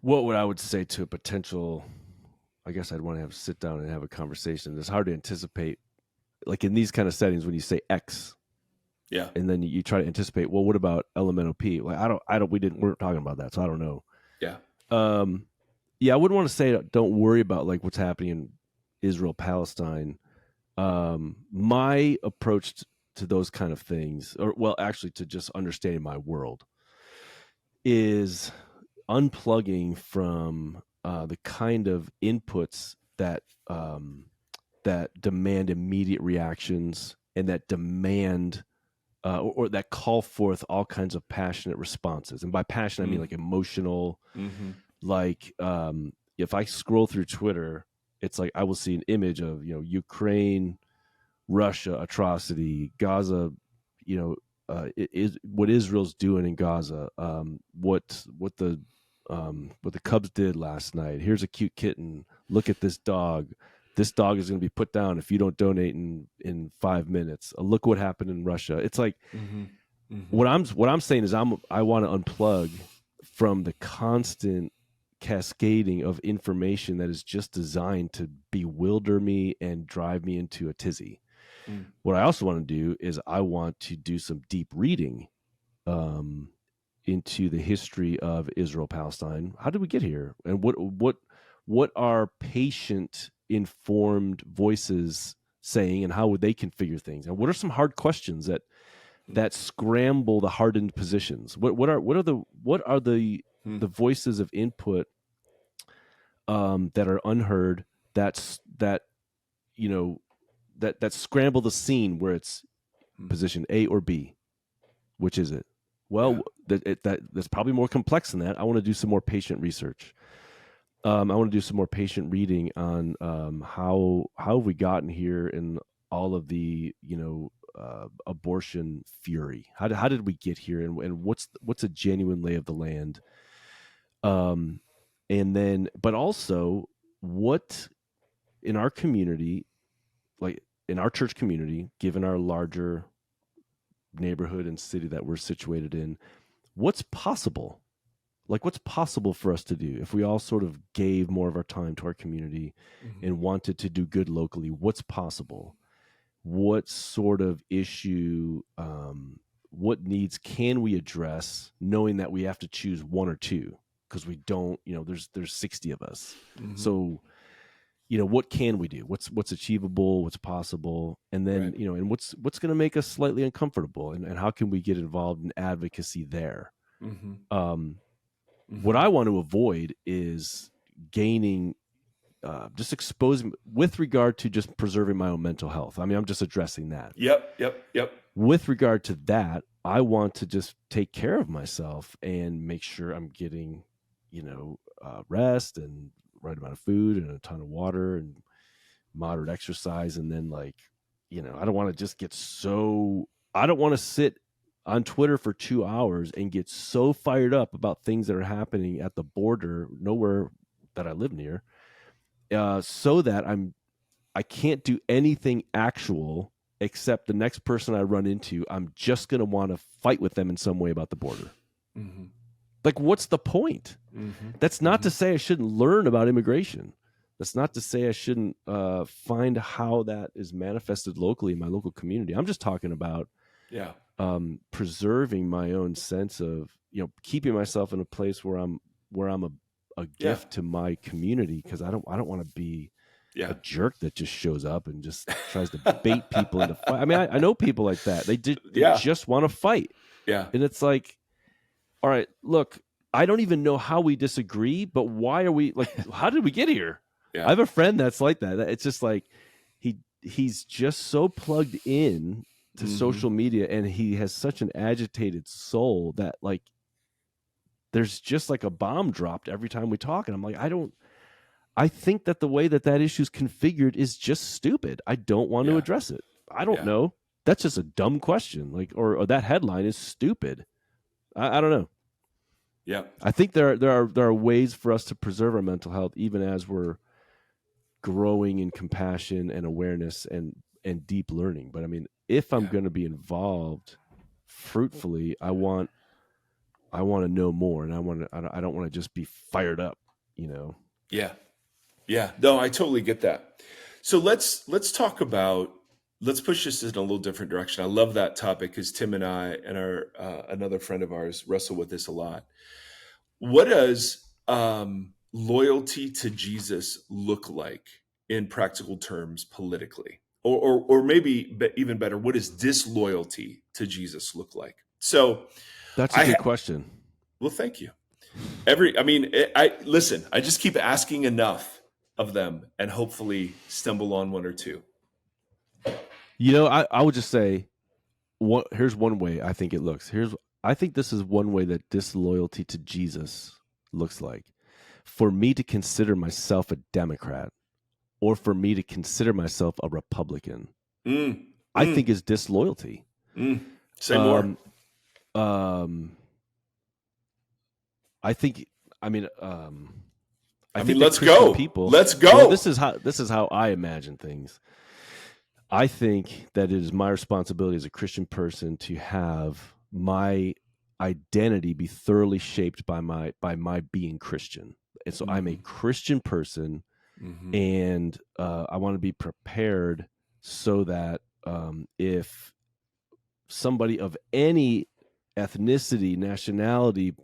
what I would say to a potential. I guess I'd want to sit down and have a conversation. It's hard to anticipate, like in these kind of settings, when you say X, yeah, and then you try to anticipate. Well, what about elemental P? Like we weren't talking about that, so I don't know. Yeah, yeah, I wouldn't want to say don't worry about like what's happening in Israel, Palestine. My approach to those kind of things, or well, actually to just understanding my world, is unplugging from the kind of inputs that that demand immediate reactions, and that demand or that call forth all kinds of passionate responses. And by passion, I mean like emotional. Mm-hmm. Like if I scroll through Twitter, it's like I will see an image of Ukraine, Russia atrocity, Gaza, what Israel's doing in Gaza, what the Cubs did last night. Here's a cute kitten. Look at this dog. This dog is going to be put down if you don't donate in 5 minutes. Look what happened in Russia. It's like what I'm saying is I want to unplug from the constant cascading of information that is just designed to bewilder me and drive me into a tizzy. What I also want to do is I want to do some deep reading into the history of Israel Palestine. How did we get here, and what are patient, informed voices saying, and how would they configure things, and what are some hard questions that scramble the hardened positions? What are the voices of input that are unheard, that scramble the scene where it's position A or B? Which is it? Well, that's probably more complex than that. I want to do some more patient research. I want to do some more patient reading on how have we gotten here in all of the abortion fury. How did we get here, and what's a genuine lay of the land? And then, but also, what in our community, like in our church community, given our larger neighborhood and city that we're situated in, what's possible? Like, what's possible for us to do if we all sort of gave more of our time to our community and wanted to do good locally? What's possible? What sort of issue, what needs can we address, knowing that we have to choose one or two, because we don't, there's 60 of us. So, what can we do? What's achievable? What's possible? And then, and what's going to make us slightly uncomfortable, and how can we get involved in advocacy there? What I want to avoid is gaining, just exposing with regard to just preserving my own mental health. I mean, I'm just addressing that. Yep. With regard to that, I want to just take care of myself and make sure I'm getting, rest and right amount of food and a ton of water and moderate exercise. And then I don't want to just I don't want to sit on Twitter for 2 hours and get so fired up about things that are happening at the border, nowhere that I live near, so that I can't do anything actual except the next person I run into, I'm just going to want to fight with them in some way about the border. Like, what's the point? That's not to say I shouldn't learn about immigration. That's not to say I shouldn't find how that is manifested locally in my local community. I'm just talking about preserving my own sense of, keeping myself in a place where I'm a gift to my community, because I don't want to be a jerk that just shows up and just tries to bait people into fight. I mean, I know people like that. They just want to fight. Yeah. And it's like, all right, look, I don't even know how we disagree, but why are we how did we get here? Yeah. I have a friend that's like that. It's just like he's just so plugged in to social media, and he has such an agitated soul that there's just like a bomb dropped every time we talk. And I'm like, I think that the way that issue is configured is just stupid. I don't want to address it. I don't know. That's just a dumb question. Or that headline is stupid. I don't know. Yeah. I think there are ways for us to preserve our mental health, even as we're growing in compassion and awareness and deep learning. But I mean, if I'm going to be involved fruitfully, I want to know more, and I don't want to just be fired up, Yeah. No, I totally get that. So let's push this in a little different direction. I love that topic because Tim and I and our another friend of ours wrestle with this a lot. What does loyalty to Jesus look like in practical terms politically? Or maybe even better, what does disloyalty to Jesus look like? So that's a good question. Well, thank you. Listen, I just keep asking enough of them and hopefully stumble on one or two. I would just say, here's one way I think it looks. I think this is one way that disloyalty to Jesus looks like. For me to consider myself a Democrat, or for me to consider myself a Republican, I think is disloyalty. Say more. I think. Let's go. People, let's go. Well, this is how I imagine things. I think that it is my responsibility as a Christian person to have my identity be thoroughly shaped by my being Christian. And so I'm a Christian person, and I want to be prepared so that if somebody of any ethnicity, nationality,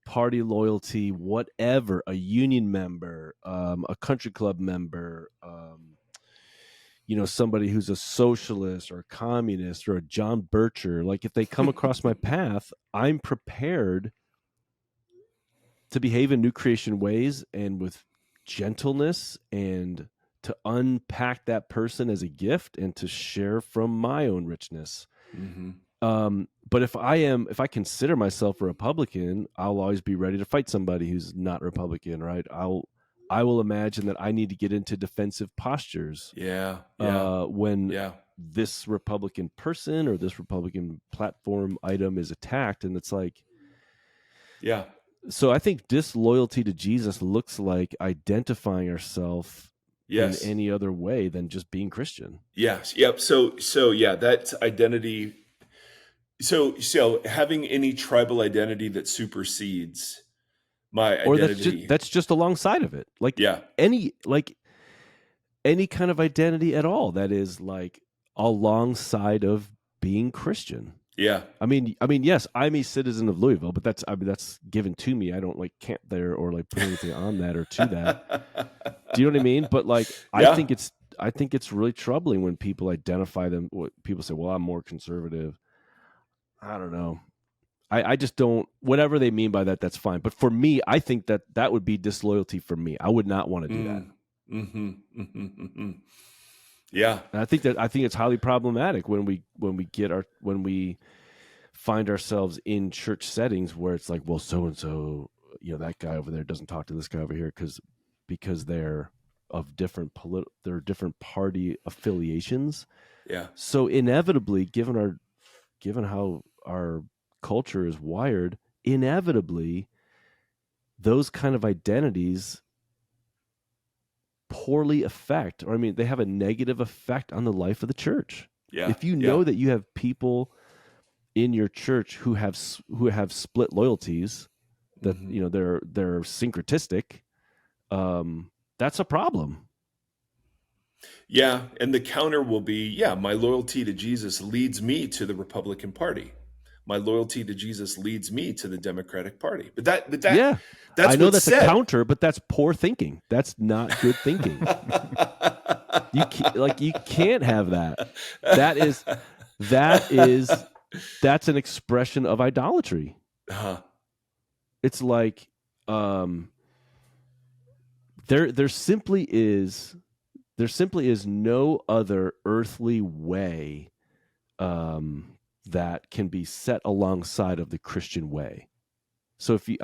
party loyalty, whatever, a union member, a country club member, somebody who's a socialist or a communist or a John Bircher, like if they come across my path, I'm prepared to behave in new creation ways and with gentleness, and to unpack that person as a gift and to share from my own richness. But if I consider myself a Republican, I'll always be ready to fight somebody who's not Republican, right? I will imagine that I need to get into defensive postures. When this Republican person or this Republican platform item is attacked, and it's like, So I think disloyalty to Jesus looks like identifying ourselves in any other way than just being Christian. Yes. Yep. So yeah, that's identity. So having any tribal identity that supersedes my identity, or that's just alongside of it, any kind of identity at all that is like alongside of being Christian. Yeah. I mean, yes, I'm a citizen of Louisville, but that's given to me. I don't camp there or put anything on that or to that. Do you know what I mean? But I think it's really troubling when people identify them. People say, "Well, I'm more conservative." I don't know. I just don't. Whatever they mean by that, that's fine. But for me, I think that would be disloyalty for me. I would not want to do that. Yeah, and I think it's highly problematic when we find ourselves in church settings where it's like, well, so and so, that guy over there doesn't talk to this guy over here because they're of different different party affiliations. Yeah. So inevitably, given how our culture is wired, inevitably those kind of identities poorly affect, or they have a negative effect on the life of the church. Yeah. If you know that you have people in your church who have split loyalties, that they're syncretistic, that's a problem. Yeah, and the counter will be, my loyalty to Jesus leads me to the Republican Party. My loyalty to Jesus leads me to the Democratic Party. But that's I know that's a counter, but that's poor thinking. That's not good thinking. You can't have that. That's an expression of idolatry. It's like there simply is no other earthly way that can be set alongside of the Christian way. So if you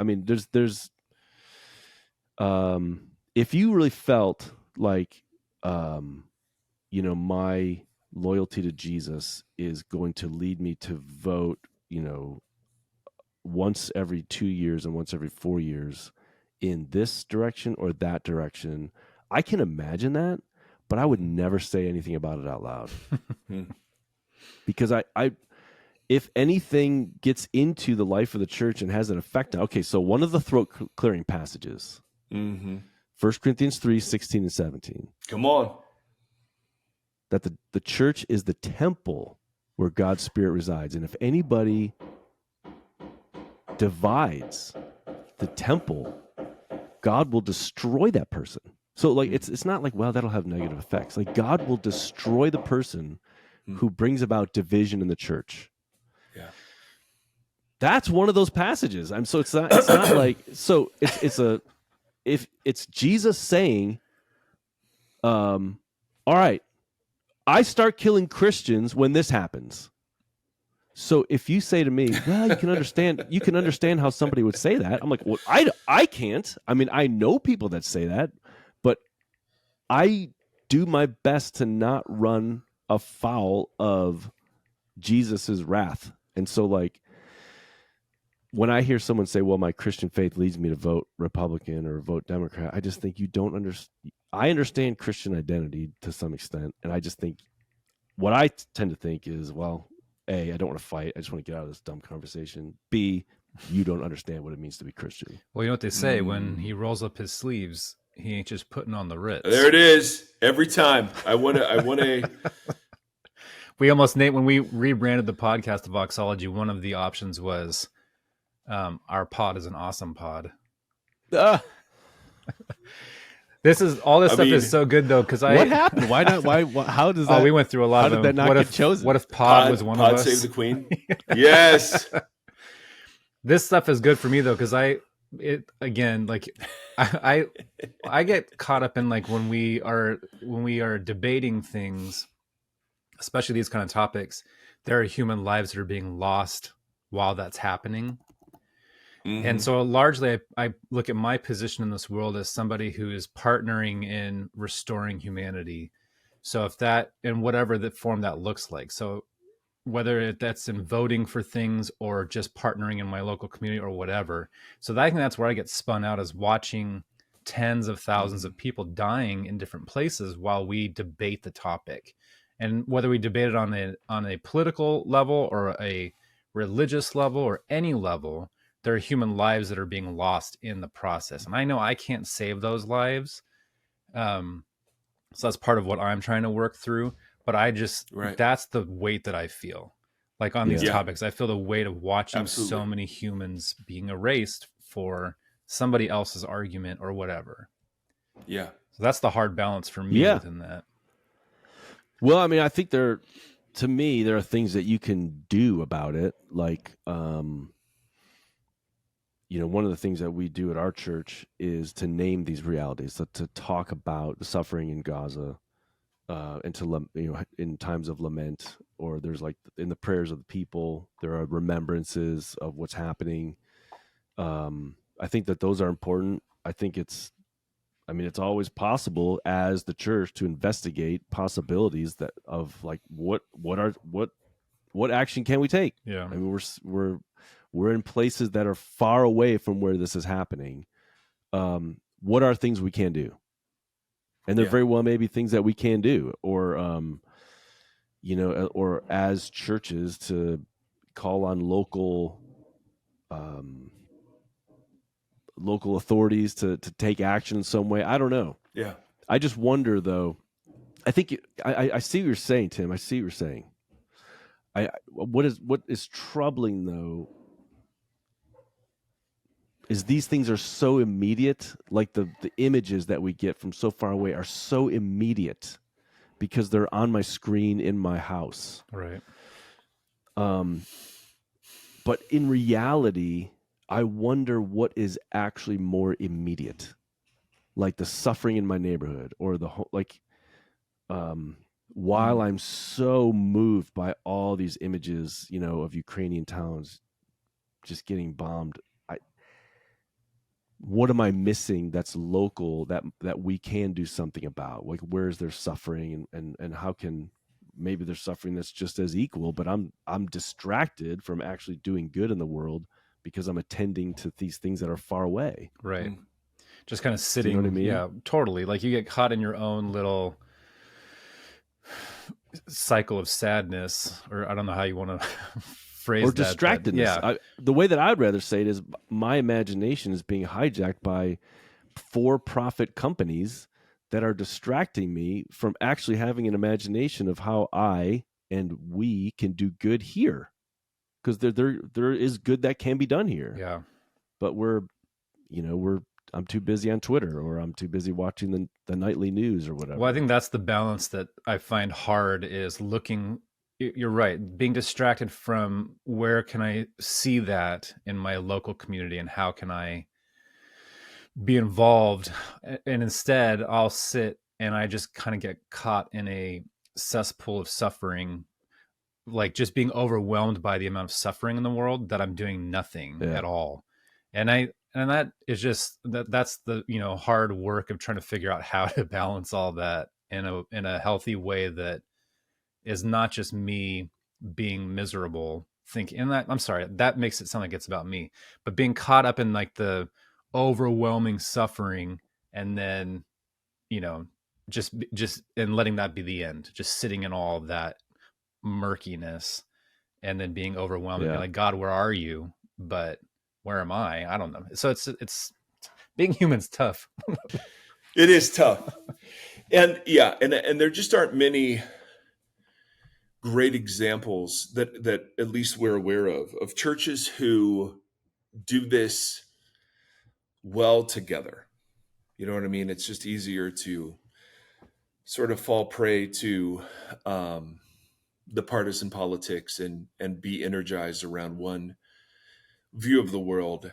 really felt like my loyalty to Jesus is going to lead me to vote once every 2 years and once every 4 years in this direction or that direction, I can imagine that, but I would never say anything about it out loud. Because if anything gets into the life of the church and has an effect on, okay, so one of the throat clearing passages, 1 Corinthians 3, 16 and 17. Come on. That the church is the temple where God's Spirit resides. And if anybody divides the temple, God will destroy that person. So it's not like, well, that'll have negative effects. Like God will destroy the person who brings about division in the church. Yeah. That's one of those passages. It's not like, so if it's Jesus saying, all right, I start killing Christians when this happens. So if you say to me, well, you can understand how somebody would say that. I'm like, well, I can't. I know people that say that, but I do my best to not run afoul of Jesus's wrath. And so when I hear someone say, well, my Christian faith leads me to vote Republican or vote Democrat, I just think you don't understand. I understand Christian identity to some extent. And I just think what I tend to think is, well, A, I don't want to fight. I just want to get out of this dumb conversation. B, you don't understand what it means to be Christian. Well, you know what they say, when he rolls up his sleeves, he ain't just putting on the Ritz. There it is. Every time I want to. We almost named, when we rebranded the podcast to VOXOLOGY, one of the options was our pod is an awesome pod. This stuff is so good though, because what happened? Why not? Why? How does that? Oh, we went through a lot how of them. Did that not get chosen? What if pod was one of us? Pod save the queen. Yes. This stuff is good for me though, because I get caught up in like when we are debating things, especially these kind of topics. There are human lives that are being lost while that's happening. Mm-hmm. And so largely I look at my position in this world as somebody who is partnering in restoring humanity. So if that, in whatever the form that looks like, so whether that's in voting for things or just partnering in my local community or whatever. So I think that's where I get spun out, is watching tens of thousands of people dying in different places while we debate the topic. And whether we debate it on a political level or a religious level or any level, there are human lives that are being lost in the process. And I know I can't save those lives. So that's part of what I'm trying to work through. But that's the weight that I feel. Like on these topics, I feel the weight of watching so many humans being erased for somebody else's argument or whatever. Yeah. So that's the hard balance for me within that. Well, I mean, I think to me, there are things that you can do about it. Like, one of the things that we do at our church is to name these realities, to talk about the suffering in Gaza, and to, in times of lament, or there's like in the prayers of the people, there are remembrances of what's happening. I think that those are important. I think it's always possible as the church to investigate possibilities of like what action can we take? Yeah. I mean, we're in places that are far away from where this is happening. What are things we can do? And there very well may be things that we can do, or or as churches to call on local authorities to take action in some way. I don't know. Yeah. I just wonder, though. I think I see what you're saying, Tim. I see what you're saying. What is troubling, though, is these things are so immediate. Like the images that we get from so far away are so immediate because they're on my screen in my house. Right. But in reality, I wonder what is actually more immediate, like the suffering in my neighborhood, or while I'm so moved by all these images, of Ukrainian towns just getting bombed. What am I missing that's local that we can do something about? Like, where's their suffering, and how can maybe there's suffering that's just as equal, but I'm distracted from actually doing good in the world because I'm attending to these things that are far away. Right. Just kind of sitting. You know what I mean? Yeah, totally. Like you get caught in your own little cycle of sadness, or I don't know how you want to phrase or that. Distractedness. The way that I'd rather say it is my imagination is being hijacked by for-profit companies that are distracting me from actually having an imagination of how I and we can do good here. Because there is good that can be done here. Yeah. But I'm too busy on Twitter, or I'm too busy watching the nightly news or whatever. Well, I think that's the balance that I find hard, is looking, you're right, being distracted from where can I see that in my local community and how can I be involved. And instead I'll sit and I just kind of get caught in a cesspool of suffering, like just being overwhelmed by the amount of suffering in the world that I'm doing nothing at all. And that is just that's the hard work of trying to figure out how to balance all that in a healthy way that is not just me being miserable thinking. And I'm sorry, that makes it sound like it's about me, but being caught up in like the overwhelming suffering, and then just and letting that be the end, just sitting in all of that murkiness and then being overwhelmed and Yeah. being like, God, where are you? But where am I? I don't know. So it's being human's tough. It is tough. And and there just aren't many great examples that at least we're aware of churches who do this well together. You know what I mean? It's just easier to sort of fall prey to the partisan politics and be energized around one view of the world,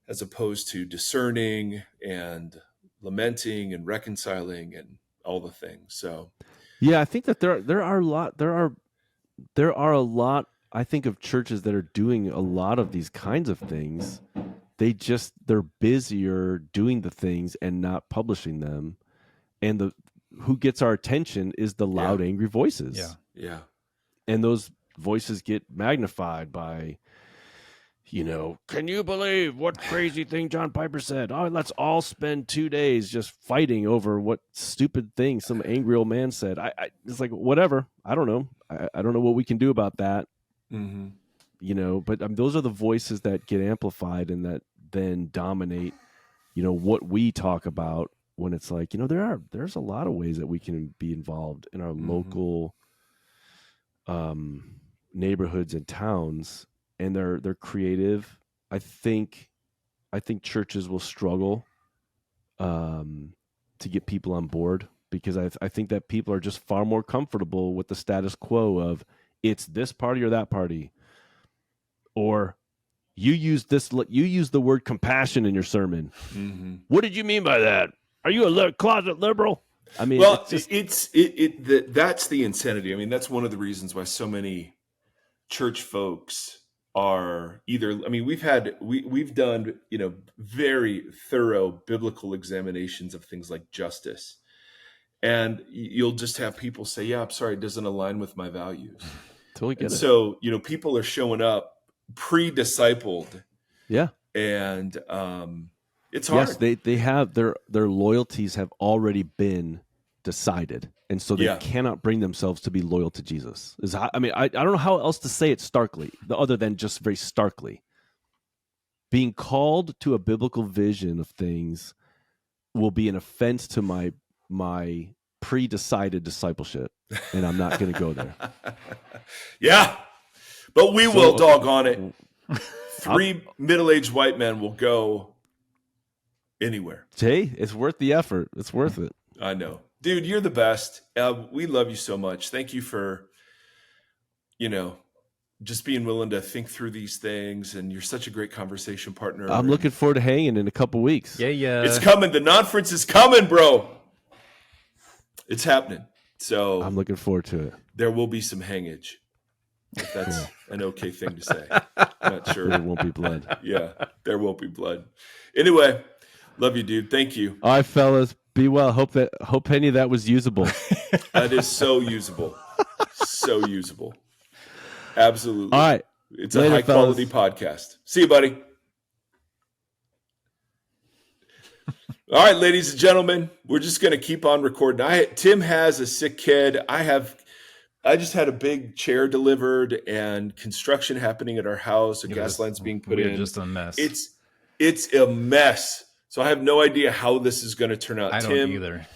as opposed to discerning and lamenting and reconciling and all the things. So Yeah, I think that there are a lot, I think, of churches that are doing a lot of these kinds of things. They're busier doing the things and not publishing them. And who gets our attention is the loud, angry voices. Yeah. And those voices get magnified by, can you believe what crazy thing John Piper said? Oh, let's all spend 2 days just fighting over what stupid thing some angry old man said. It's like, whatever. I don't know. I don't know what we can do about that. Mm-hmm. But those are the voices that get amplified and that then dominate, what we talk about, when it's like, there's a lot of ways that we can be involved in our local neighborhoods and towns, and they're creative. I think churches will struggle to get people on board, because I think that people are just far more comfortable with the status quo of it's this party or that party, or you use the word compassion in your sermon. Mm-hmm. What did you mean by that? Are you a closet liberal? I mean, well, it's that's the insanity. I mean, that's one of the reasons why so many church folks are either, I mean, we've done, very thorough biblical examinations of things like justice. And you'll just have people say, yeah, I'm sorry, it doesn't align with my values. totally get it. So, people are showing up pre-discipled. Yeah. And it's hard. Yes, they have their loyalties have already been decided, and so they cannot bring themselves to be loyal to Jesus. I don't know how else to say it starkly, other than just very starkly. Being called to a biblical vision of things will be an offense to my pre-decided discipleship, and I'm not going to go there. Yeah, but we will doggone it. 3 middle-aged white men will go anywhere. Hey, it's worth the effort. It's worth it. I know. Dude, you're the best. We love you so much. Thank you for, just being willing to think through these things. And you're such a great conversation partner. I'm looking forward to hanging in a couple weeks. Yeah. It's coming. The non-fritz is coming, bro. It's happening. So I'm looking forward to it. There will be some hangage. If that's an okay thing to say. I'm not sure. There won't be blood. Yeah, there won't be blood. Anyway, love you, dude. Thank you. All right, fellas. Be well. Hope any of that was usable. That is so usable. So usable. Absolutely. All right. It's a high quality podcast. See you, buddy. All right, ladies and gentlemen, we're just going to keep on recording. Tim has a sick kid. I just had a big chair delivered and construction happening at our house. A gas line's being put in. Just a mess. It's a mess. So I have no idea how this is going to turn out. I don't either.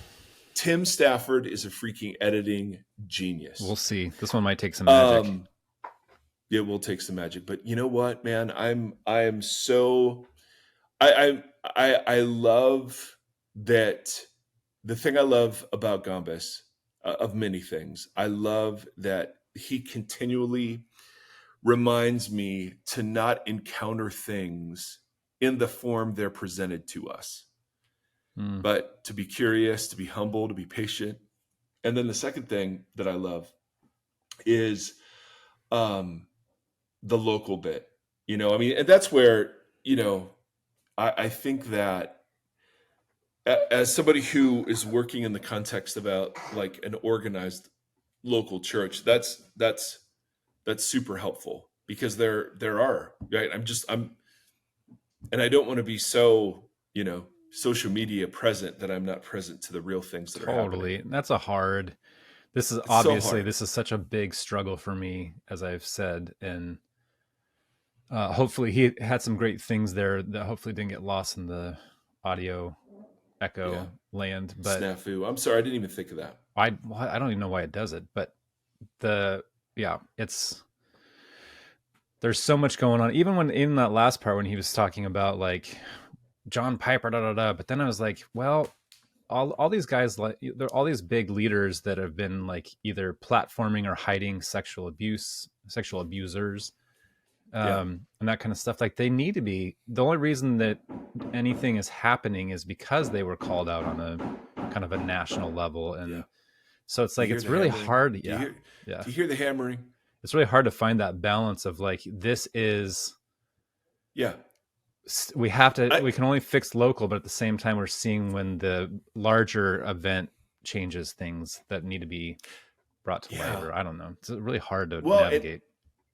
Tim Stafford is a freaking editing genius. We'll see. This one might take some magic. It will take some magic, but you know what, man? I love that. The thing I love about Gombis, of many things, I love that he continually reminds me to not encounter things in the form they're presented to us, but to be curious, to be humble, to be patient. And then the second thing that I love is the local bit, and that's where, I think that as somebody who is working in the context about like an organized local church, that's super helpful, because there are, right. And I don't want to be so, social media present that I'm not present to the real things that are happening. Totally. That's a hard this is It's so obviously, hard. this is such a big struggle for me, as I've said. And hopefully he had some great things there that hopefully didn't get lost in the audio Yeah. echo land. But Snafu. I'm sorry, I didn't even think of that. I don't even know why it does it. But there's so much going on. Even when in that last part when he was talking about like John Piper, da da da. But then I was like, well, all these guys, like they're all these big leaders that have been like either platforming or hiding sexual abusers, Yeah. and that kind of stuff. Like they need to be. The only reason that anything is happening is because they were called out on a kind of a national level, and Yeah. so it's Do you like hear it's the really hammering? hard. Do you Yeah, hear, yeah. do you hear the hammering? It's really hard to find that balance of like this is. Yeah. We can only fix local, but at the same time we're seeing when the larger event changes things that need to be brought to light, Yeah. or I don't know, it's really hard to Well, navigate.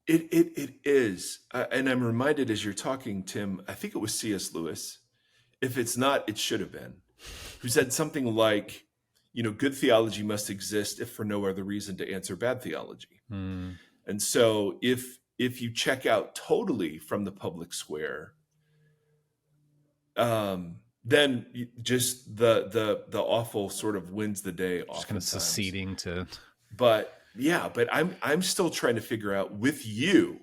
it is. And I'm reminded as you're talking, Tim, I think it was C.S. Lewis. If it's not, it should have been. Who said something like, good theology must exist if for no other reason to answer bad theology. And so if you check out totally from the public square, then just the awful sort of wins the day. Just kind of seceding to. But I'm still trying to figure out with you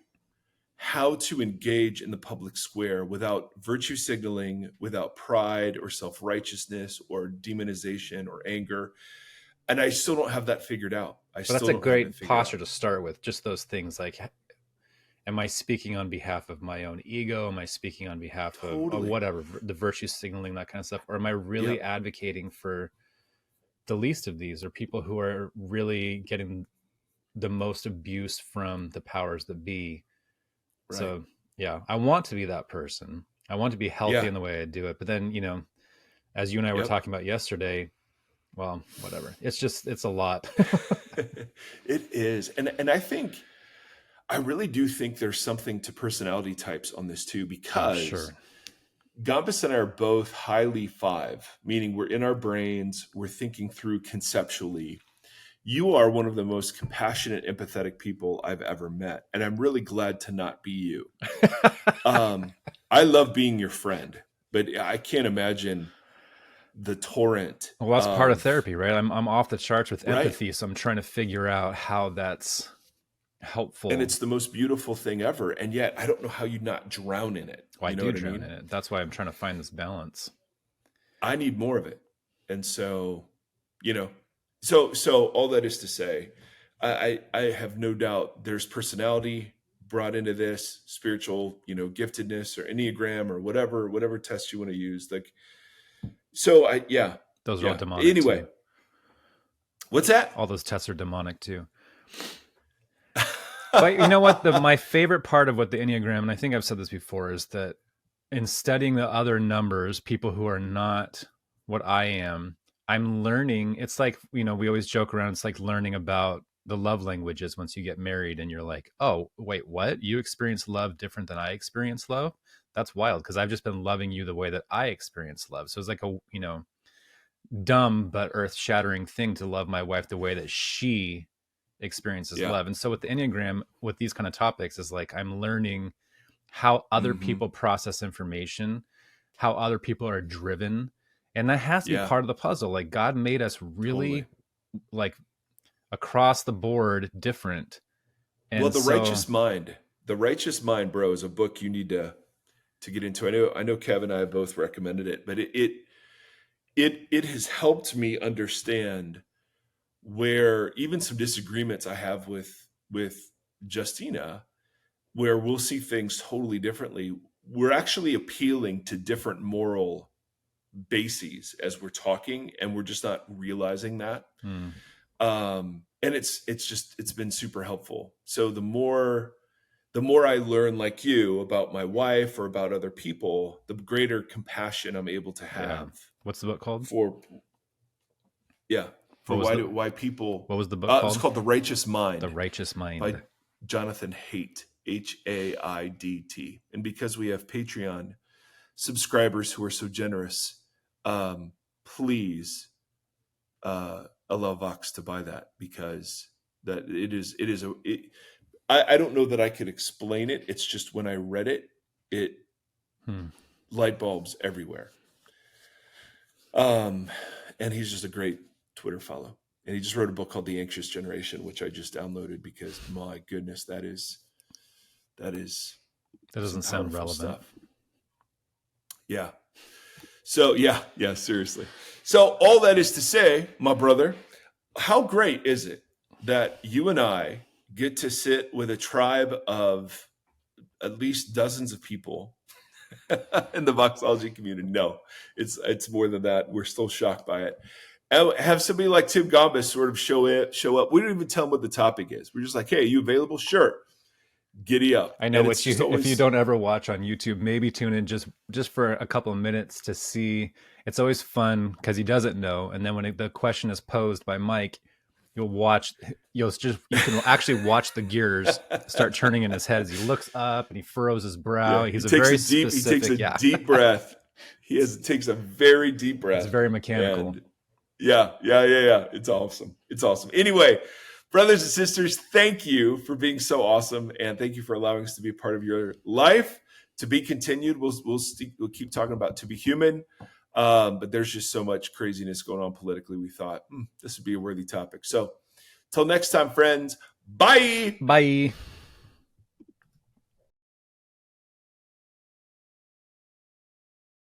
how to engage in the public square without virtue signaling, without pride or self-righteousness or demonization or anger. And I still don't have that figured out. But that's a great posture to start with. Just those things like, am I speaking on behalf of my own ego? Am I speaking on behalf of whatever, the virtue signaling, that kind of stuff? Or am I really advocating for the least of these, or people who are really getting the most abuse from the powers that be? Right. So yeah, I want to be that person. I want to be healthy in the way I do it. But then, as you and I were talking about yesterday, well, whatever. It's a lot. It is. And I really do think there's something to personality types on this too, because Gombis and I are both highly 5, meaning we're in our brains, we're thinking through conceptually. You are one of the most compassionate, empathetic people I've ever met. And I'm really glad to not be you. I love being your friend, but I can't imagine the torrent. Well, that's part of therapy, right? I'm off the charts with empathy. Right. So I'm trying to figure out how that's helpful. And it's the most beautiful thing ever. And yet I don't know how you not drown in it. Well, I do drown in it. That's why I'm trying to find this balance. I need more of it. And so, so all that is to say, I have no doubt there's personality brought into this, spiritual, giftedness or Enneagram or whatever test you want to use. Like, so those are all demonic. Anyway, too. What's that? All those tests are demonic too. But you know what? My favorite part of what the Enneagram, and I think I've said this before, is that in studying the other numbers, people who are not what I am, I'm learning. It's like, we always joke around. It's like learning about the love languages once you get married and you're like, oh, wait, what? You experience love different than I experience love? That's wild, because I've just been loving you the way that I experience love. So it's like a, dumb but earth-shattering thing to love my wife the way that she experiences love. And so with the Enneagram, with these kind of topics, is like I'm learning how other people process information, how other people are driven. And that has to be part of the puzzle. Like God made us really like across the board different. And well, Righteous Mind, bro, is a book you need to get into. I know Kevin and I have both recommended it, but it has helped me understand where even some disagreements I have with Justina, where we'll see things totally differently. We're actually appealing to different moral bases as we're talking, and we're just not realizing that. And it's been super helpful. So the more I learn, like you, about my wife or about other people, the greater compassion I'm able to have. Yeah. What's the book called? Why people. What was the book called? It's called The Righteous Mind. The Righteous Mind. By Jonathan Haidt, Haidt. And because we have Patreon subscribers who are so generous, please allow Vox to buy that, because that I don't know that I could explain it. It's just when I read it light bulbs everywhere. And he's just a great Twitter follow. And he just wrote a book called The Anxious Generation, which I just downloaded because, my goodness, that doesn't sound relevant stuff. Yeah. So yeah, seriously. So all that is to say, my brother, how great is it that you and I get to sit with a tribe of at least dozens of people in the VOXOLOGY community? No, it's more than that. We're still shocked by it. And have somebody like Tim Gombis sort of show up. We don't even tell him what the topic is. We're just like, hey, are you available? Sure. Giddy up. I know what if you don't ever watch on YouTube, maybe tune in just for a couple of minutes to see. It's always fun because he doesn't know, and then when the question is posed by Mike, you can actually watch the gears start turning in his head as he looks up and he furrows his brow. Yeah, He takes a deep breath. Takes a very deep breath. It's very mechanical. And yeah. It's awesome. Anyway, brothers and sisters, thank you for being so awesome, and thank you for allowing us to be a part of your life. To be continued. We'll keep talking about To Be Human, but there's just so much craziness going on politically. We thought this would be a worthy topic. So, till next time, friends. Bye. Bye.